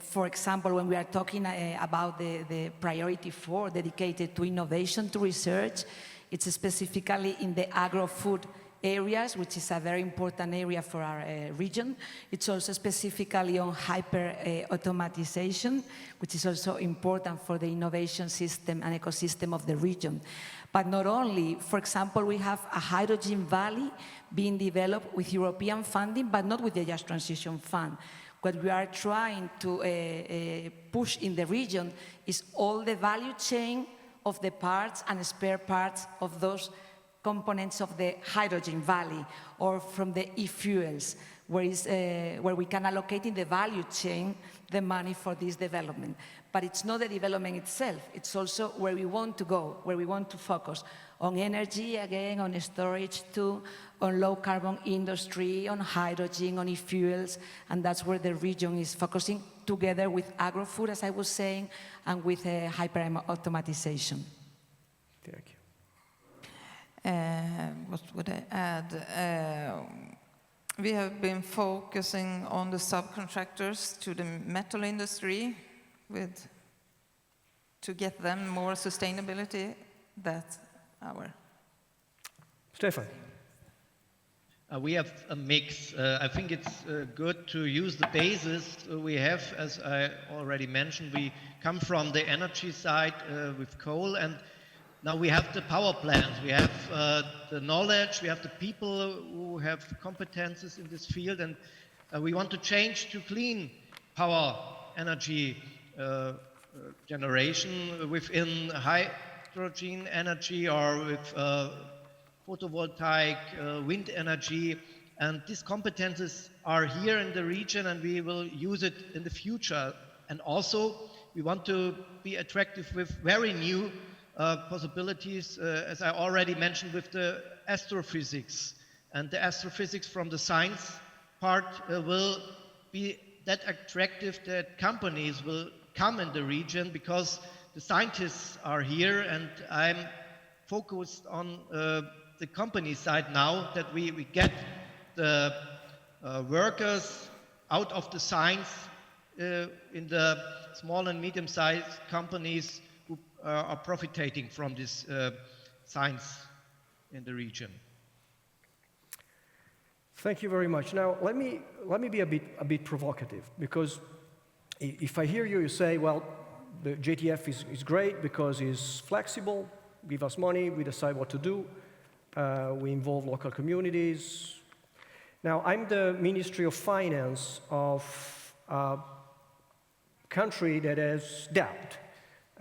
for example, when we are talking about the priority 4 dedicated to innovation to research, it's specifically in the agro-food areas, which is a very important area for our region. It's also specifically on hyper-automatization, which is also important for the innovation system and ecosystem of the region. But not only, for example, we have a hydrogen valley being developed with European funding, but not with the Just Transition Fund. What we are trying to push in the region is all the value chain of the parts and spare parts of those components of the hydrogen valley or from the e-fuels, where we can allocate in the value chain the money for this development. But it's not the development itself, it's also where we want to go, where we want to focus on energy, again, on storage too, on low carbon industry, on hydrogen, on e-fuels, and that's where the region is focusing together with agro-food, as I was saying, and with hyper-automatization. Thank you. What would I add? We have been focusing on the subcontractors to the metal industry to get them more sustainability. That's our. Stefan. We have a mix. I think it's good to use the basis we have. As I already mentioned, we come from the energy side with coal, and now we have the power plants. We have the knowledge, we have the people who have competences in this field, and we want to change to clean power energy generation within hydrogen energy or with photovoltaic, wind energy. And these competences are here in the region, and we will use it in the future. And also, we want to be attractive with very new possibilities, as I already mentioned, with the astrophysics. And the astrophysics from the science part will be that attractive that companies will come in the region because the scientists are here, and I'm focused on the company side now, that we get the workers out of the science in the small and medium-sized companies who are profiting from this science in the region. Thank you very much. Now, let me be a bit provocative, because if I hear you say, well, the JTF is great because it's flexible, give us money, we decide what to do, we involve local communities. Now, I'm the Ministry of Finance of a country that has doubt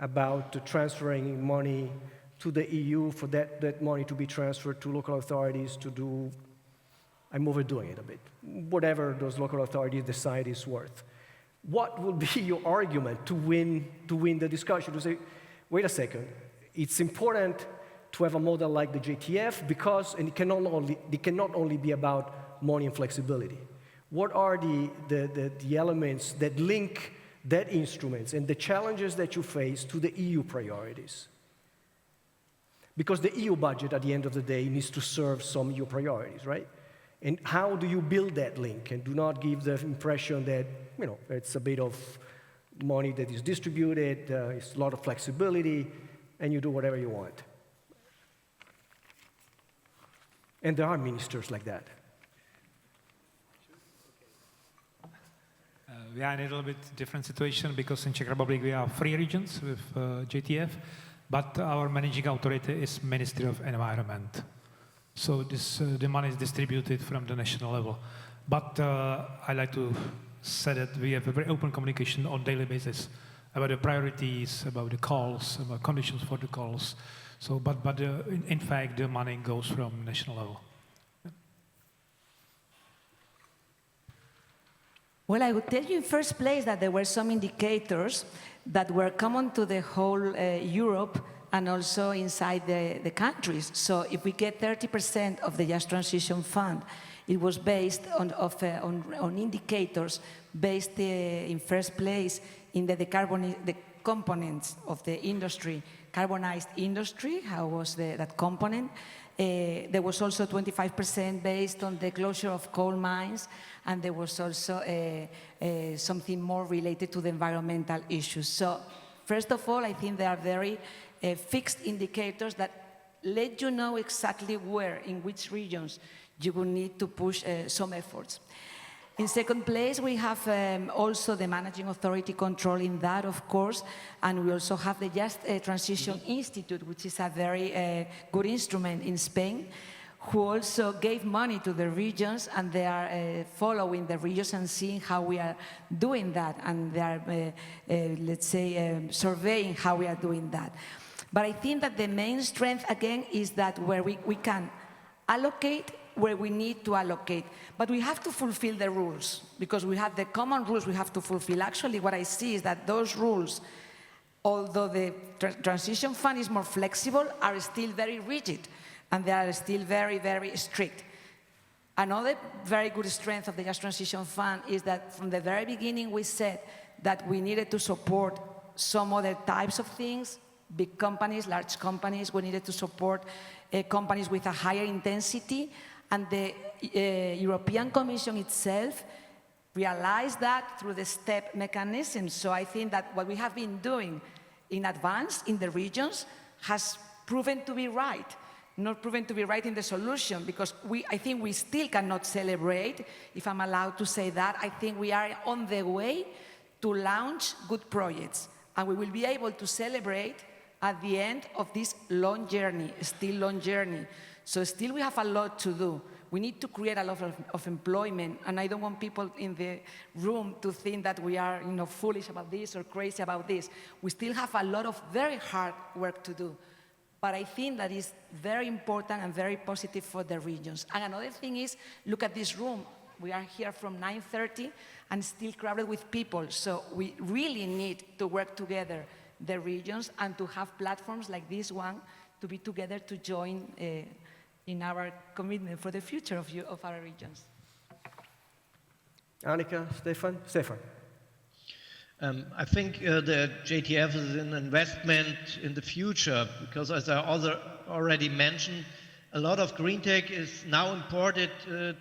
about transferring money to the EU, for that money to be transferred to local authorities to do, I'm overdoing it a bit, whatever those local authorities decide is worth. What would be your argument to win the discussion? To say, wait a second, it's important to have a model like the JTF because, and it cannot only be about money and flexibility. What are the elements that link that instruments and the challenges that you face to the EU priorities? Because the EU budget at the end of the day needs to serve some EU priorities, right? And how do you build that link and do not give the impression that, you know, it's a bit of money that is distributed, it's a lot of flexibility, and you do whatever you want. And there are ministers like that. We are in a little bit different situation because in Czech Republic we have 3 regions with JTF, but our managing authority is Ministry of Environment. So the money is distributed from the national level. But I like to say that we have a very open communication on a daily basis about the priorities, about the calls, about conditions for the calls. So, but in fact, the money goes from national level. Well, I would tell you in first place that there were some indicators that were common to the whole Europe and also inside the countries. So if we get 30% of the Just Transition Fund, it was based on indicators based in first place in the components of the industry, carbonized industry, how was that component. There was also 25% based on the closure of coal mines, and there was also something more related to the environmental issues. So first of all, I think there are very fixed indicators that let you know exactly where, in which regions, you will need to push some efforts. In second place, we have also the managing authority controlling that, of course, and we also have the Just Transition Institute, which is a very good instrument in Spain, who also gave money to the regions, and they are following the regions and seeing how we are doing that, and they are, let's say, surveying how we are doing that. But I think that the main strength, again, is that where we can allocate where we need to allocate. But we have to fulfill the rules, because we have the common rules we have to fulfill. Actually, what I see is that those rules, although the transition fund is more flexible, are still very rigid, and they are still very, very strict. Another very good strength of the Just Transition Fund is that from the very beginning we said that we needed to support some other types of things, big companies, large companies. We needed to support companies with a higher intensity. And the European Commission itself realized that through the STEP mechanism. So I think that what we have been doing in advance in the regions has proven to be right. Not proven to be right in the solution, because I think we still cannot celebrate, if I'm allowed to say that. I think we are on the way to launch good projects. And we will be able to celebrate at the end of this long journey, still long journey. So still we have a lot to do. We need to create a lot of employment, and I don't want people in the room to think that we are, foolish about this or crazy about this. We still have a lot of very hard work to do. But I think that is very important and very positive for the regions. And another thing is, look at this room. We are here from 9:30 and still crowded with people. So we really need to work together, the regions, and to have platforms like this one to be together to join in our commitment for the future of our regions. Annika, Stefan? Stefan. I think the JTF is an investment in the future, because as I already mentioned, a lot of green tech is now imported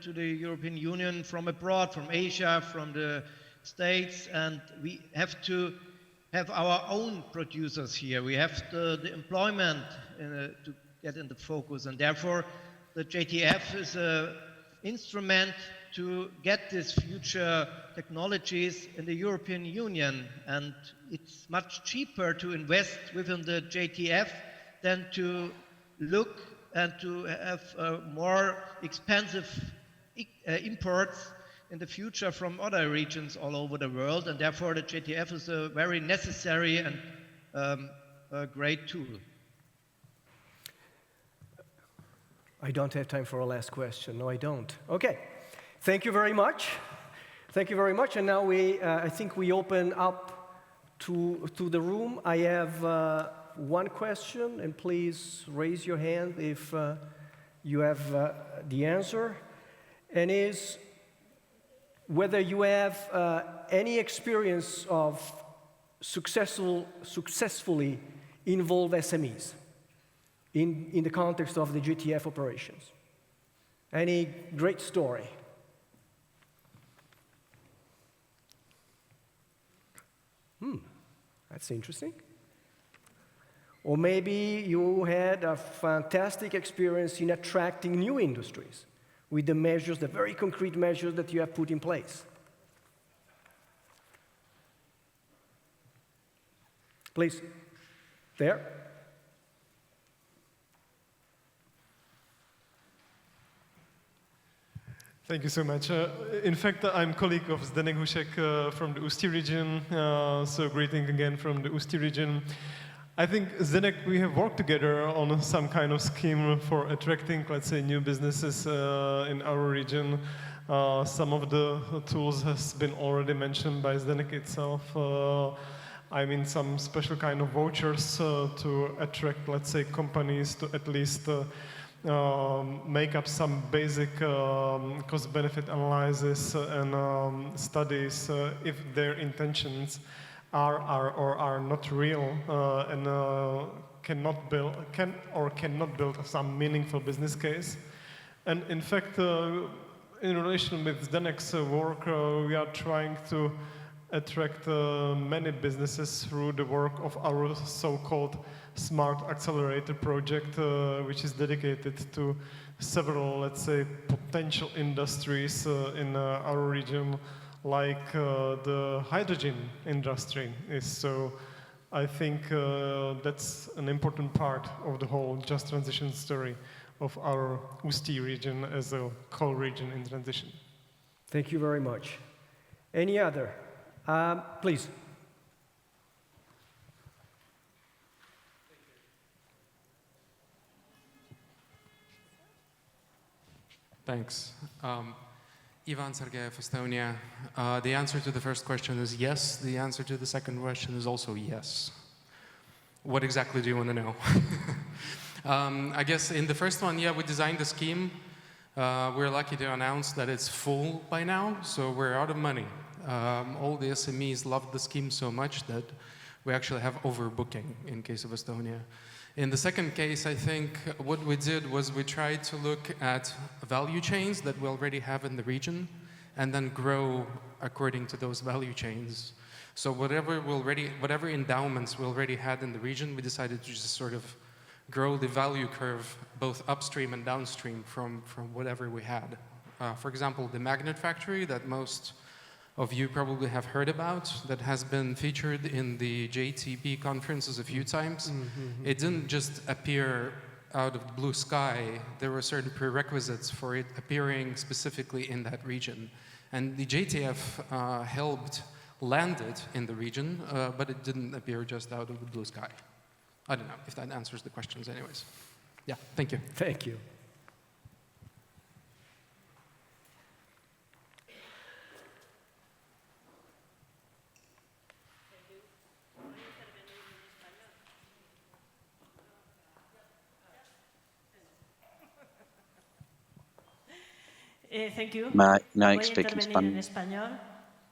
to the European Union from abroad, from Asia, from the States, and we have to have our own producers here. We have the employment to get in the focus, and therefore the JTF is an instrument to get these future technologies in the European Union, and it's much cheaper to invest within the JTF than to look and to have more expensive imports in the future from other regions all over the world, and therefore the JTF is a very necessary and a great tool. I don't have time for a last question. No, I don't. Okay. Thank you very much. Thank you very much. And now I think we open up to the room. I have one question, and please raise your hand if you have the answer. And is whether you have any experience of successfully involve SMEs in the context of the GTF operations. Any great story? That's interesting. Or maybe you had a fantastic experience in attracting new industries with the measures, the very concrete measures that you have put in place. Please, there. Thank you so much. In fact, I'm a colleague of Zdenek Hušek from the Ústí region, so greeting again from the Ústí region. I think, Zdenek, we have worked together on some kind of scheme for attracting, let's say, new businesses in our region. Some of the tools has been already mentioned by Zdenek itself. I mean, some special kind of vouchers to attract, let's say, companies to at least make up some basic cost-benefit analysis and studies if their intentions are or are not real and can or cannot build some meaningful business case. And in fact, in relation with Zdenek's work, we are trying to attract many businesses through the work of our so-called Smart Accelerator project, which is dedicated to several, let's say, potential industries in our region, like the hydrogen industry is. So I think that's an important part of the whole Just Transition story of our Ústí region as a coal region in transition. Thank you very much. Any other? Please. Thanks. Ivan Sergeyev, Estonia. The answer to the first question is yes. The answer to the second question is also yes. What exactly do you want to know? I guess in the first one, yeah, we designed the scheme. We're lucky to announce that it's full by now, so we're out of money. All the SMEs loved the scheme so much that we actually have overbooking in case of Estonia. In the second case, I think what we did was we tried to look at value chains that we already have in the region and then grow according to those value chains. So whatever endowments we already had in the region, we decided to just sort of grow the value curve both upstream and downstream from whatever we had. For example, the magnet factory that most of you probably have heard about, that has been featured in the JTB conferences a few times. It didn't just appear out of the blue sky. There were certain prerequisites for it appearing specifically in that region. And the JTF helped land it in the region, but it didn't appear just out of the blue sky. I don't know if that answers the questions anyways. Yeah, thank you. Thank you. Thank you. May I Voy a speak in intervenir en Spanish? español.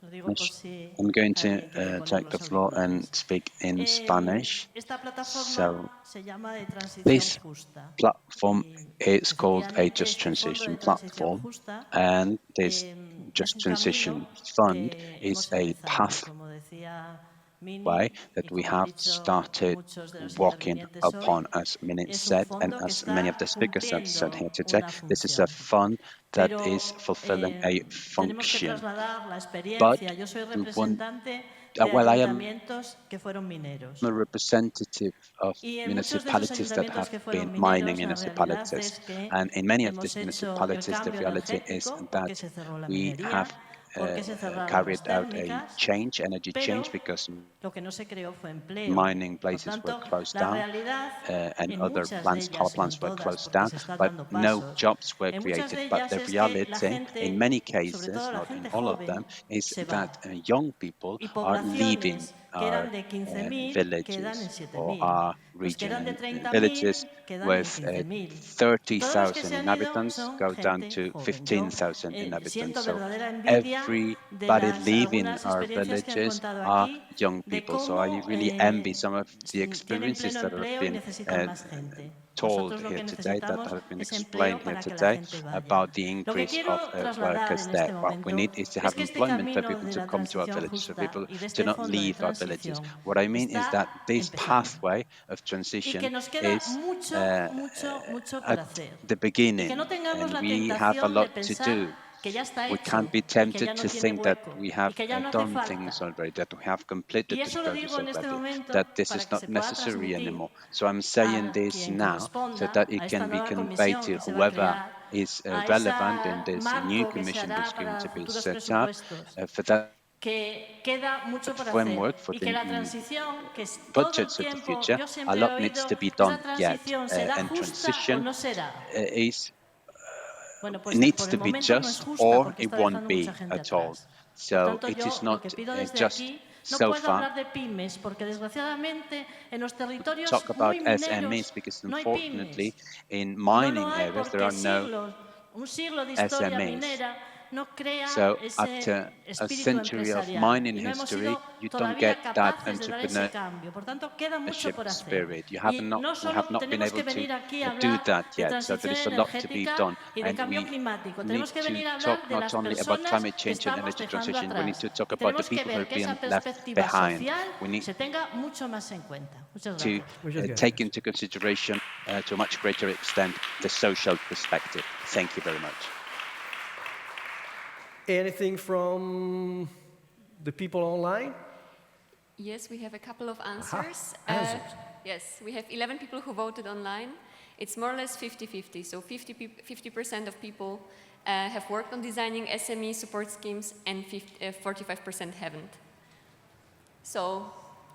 Lo digo por si I'm going alguien to quiere poner take the los floor and auriculares. speak in Spanish. Esta plataforma So se llama de transición this justa. platform is called a Efectivamente, Just este fondo de Transition transición platform, justa and this es Just un Transition camino Fund que is hemos a empezado, como decía pathway Mini, y that we como han have dicho started muchos de los walking intervinientes hoy, upon, as Minit es un said, and fondo que as many of está the speakers have said here cumpliendo today. una This is a función. fund that is Pero fulfilling a tenemos que function. trasladar la But experiencia. Yo soy we want, representante de well, I am ayuntamientos que fueron mineros. a representative of Y en muchos de esos municipalities that ayuntamientos have que been fueron mining mineros, la realidad municipalities. es que And in many of hemos these hecho el municipalities, the cambio reality is energético porque that se cerró la we have minería, porque se cerraron las carried out a térmicas, energy pero change, because lo que no se creó fue empleo. mining Por places were tanto, closed la down realidad and en other muchas de plants, power ellas, y no plants en were todas, closed porque down, se está but dando no pasos, jobs were en muchas created. de But ellas the es que la reality, in many gente, sobre todo cases, la not in gente all of them, joven, is se that va. young people Y are leaving poblaciones que our eran de 15.000 quedan en villages or 7.000. our Los que region, eran de and 30.000 villages quedan en with 15.000. Todos los que se 30,000 han ido inhabitants son go down gente to joven. Yo 15,000 inhabitants. siento So verdadera envidia de everybody las leaving algunas our experiencias que han villages contado are aquí young de people. So I cómo really envy some of the tienen experiences pleno that have empleo y been necesitan más gente. told Nosotros lo here que today, that necesitamos have been es empleo explained here para que la today gente vaya. about the Lo que increase quiero of trasladar workers en there. este What we momento need is to es have que este employment for camino people de to la come to our transición villages, for justa people y de to este not fondo de leave our villages. transición What I mean is that está this empezando pathway of y que transition nos queda is mucho, mucho, mucho por at hacer. the Y que no beginning, tengamos and la we have a tentación de lot to pensar do. que ya está We hecho can't be y que tempted ya no to tiene think that hueco we y have que ya no hace done things falta. already, that we have completed Y this eso lo process digo en este already, momento that this para is que not se pueda necessary transmitir anymore. So I'm saying a this quien now so corresponda that it a esta can be nueva conveyed comisión to que se va a whoever crear, is a relevant in ese this new marco que se commission that's hará going para to be futuros set up presupuestos, for that que queda mucho por hacer framework for y the que la transición, que es todo el budgets of the tiempo, future. yo A siempre he lot needs oído, to be esa done yet, transición será and justa o transition no será. is Bueno, pues It needs por to el be momento no es just justa or porque it está won't dejando be mucha gente at all. atrás. Por So tanto, it is yo lo not que pido desde just aquí, no so puedo far hablar de pymes porque desgraciadamente en los territorios talk about muy SMEs mineros because no hay unfortunately pymes. in No lo mining hay areas there porque are no un siglo de historia SMEs. minera no crea So ese after a espíritu century of empresarial mining y no hemos history, sido you don't get todavía that capaces de dar ese entrepreneurship cambio. Por tanto, queda mucho por hacer. spirit. Y no We have solo not been tenemos que able to venir aquí a do hablar that de yet. So there transición is a lot to be energética done, y de and cambio we climático. need Tenemos que to venir a talk hablar de not las only about personas climate que change and estamos energy dejando transition. We need atrás. to talk Y about the tenemos que people who ver are que esa being left perspectiva behind. social We need se tenga mucho más en cuenta. Muchas to gracias. take into consideration to a much greater extent the social perspective. Thank you very much. Anything from the people online? Yes, we have a couple of answers. Answers. Yes, we have 11 people who voted online. It's more or less 50-50. So 50% of people have worked on designing SME support schemes and 45% haven't. So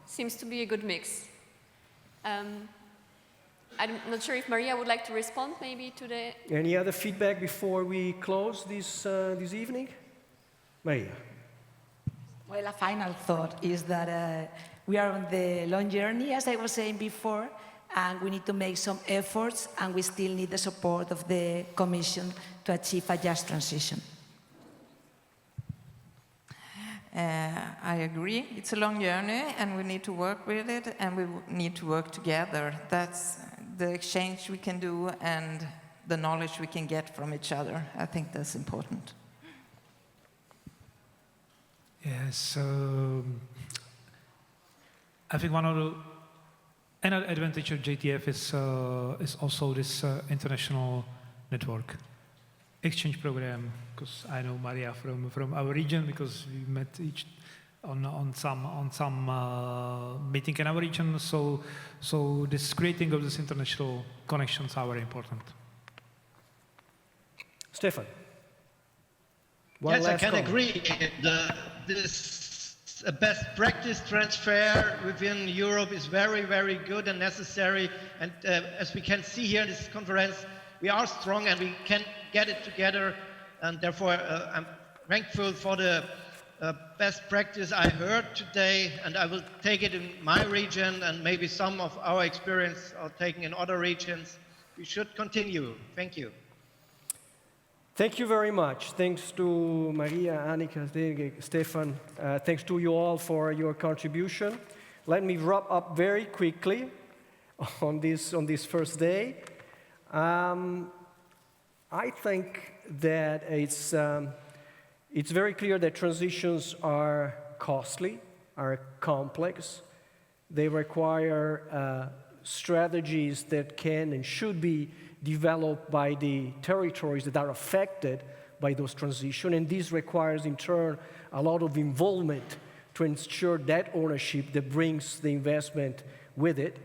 seems to be a good mix. I'm not sure if Maria would like to respond maybe to the... Any other feedback before we close this evening? Maria. Well, a final thought is that we are on the long journey, as I was saying before, and we need to make some efforts, and we still need the support of the Commission to achieve a just transition. I agree. It's a long journey, and we need to work with it, and we need to work together. That's the exchange we can do and the knowledge we can get from each other. I think that's important. Yes, I think another advantage of JTF is also this international network exchange program. Because I know Maria from our region because we met each on some meeting in our region. So this creating of this international connections are very important. Stefan. Yes, I can agree. This best practice transfer within Europe is very, very good and necessary. And as we can see here in this conference, we are strong and we can get it together. And therefore, I'm thankful for the best practice I heard today. And I will take it in my region, and maybe some of our experience are taken in other regions. We should continue. Thank you. Thank you very much. Thanks to Maria, Annika, Stefan. Thanks to you all for your contribution. Let me wrap up very quickly on this first day. I think that it's very clear that transitions are costly, are complex. They require strategies that can and should be developed by the territories that are affected by those transitions, and this requires in turn a lot of involvement to ensure that ownership that brings the investment with it.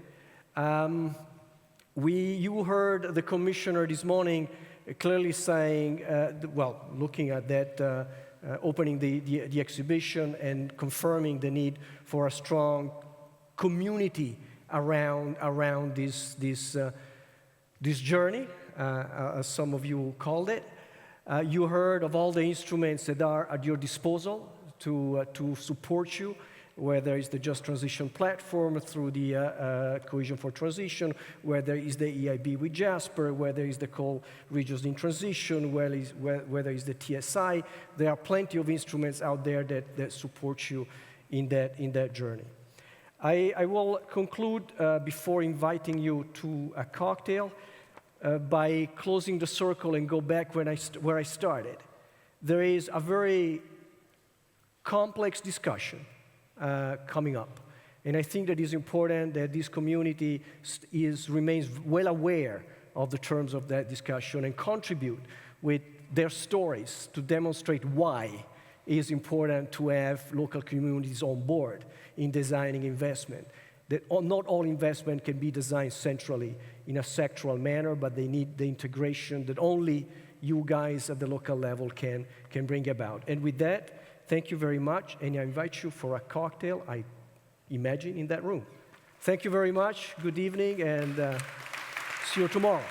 You heard the commissioner this morning clearly saying, looking at that, opening the exhibition and confirming the need for a strong community around this journey, as some of you called it. You heard of all the instruments that are at your disposal to support you, whether it's the Just Transition platform through the Cohesion for Transition, whether it's the EIB with Jasper, whether it's the Coal Regions in Transition, whether it's the TSI. There are plenty of instruments out there that support you in that journey. I will conclude before inviting you to a cocktail by closing the circle and go back where I started. There is a very complex discussion coming up, and I think that it's important that this community remains well aware of the terms of that discussion and contribute with their stories to demonstrate why it is important to have local communities on board in designing investment. That not all investment can be designed centrally in a sectoral manner, but they need the integration that only you guys at the local level can bring about. And with that, thank you very much, and I invite you for a cocktail, I imagine, in that room. Thank you very much, good evening, and see you tomorrow.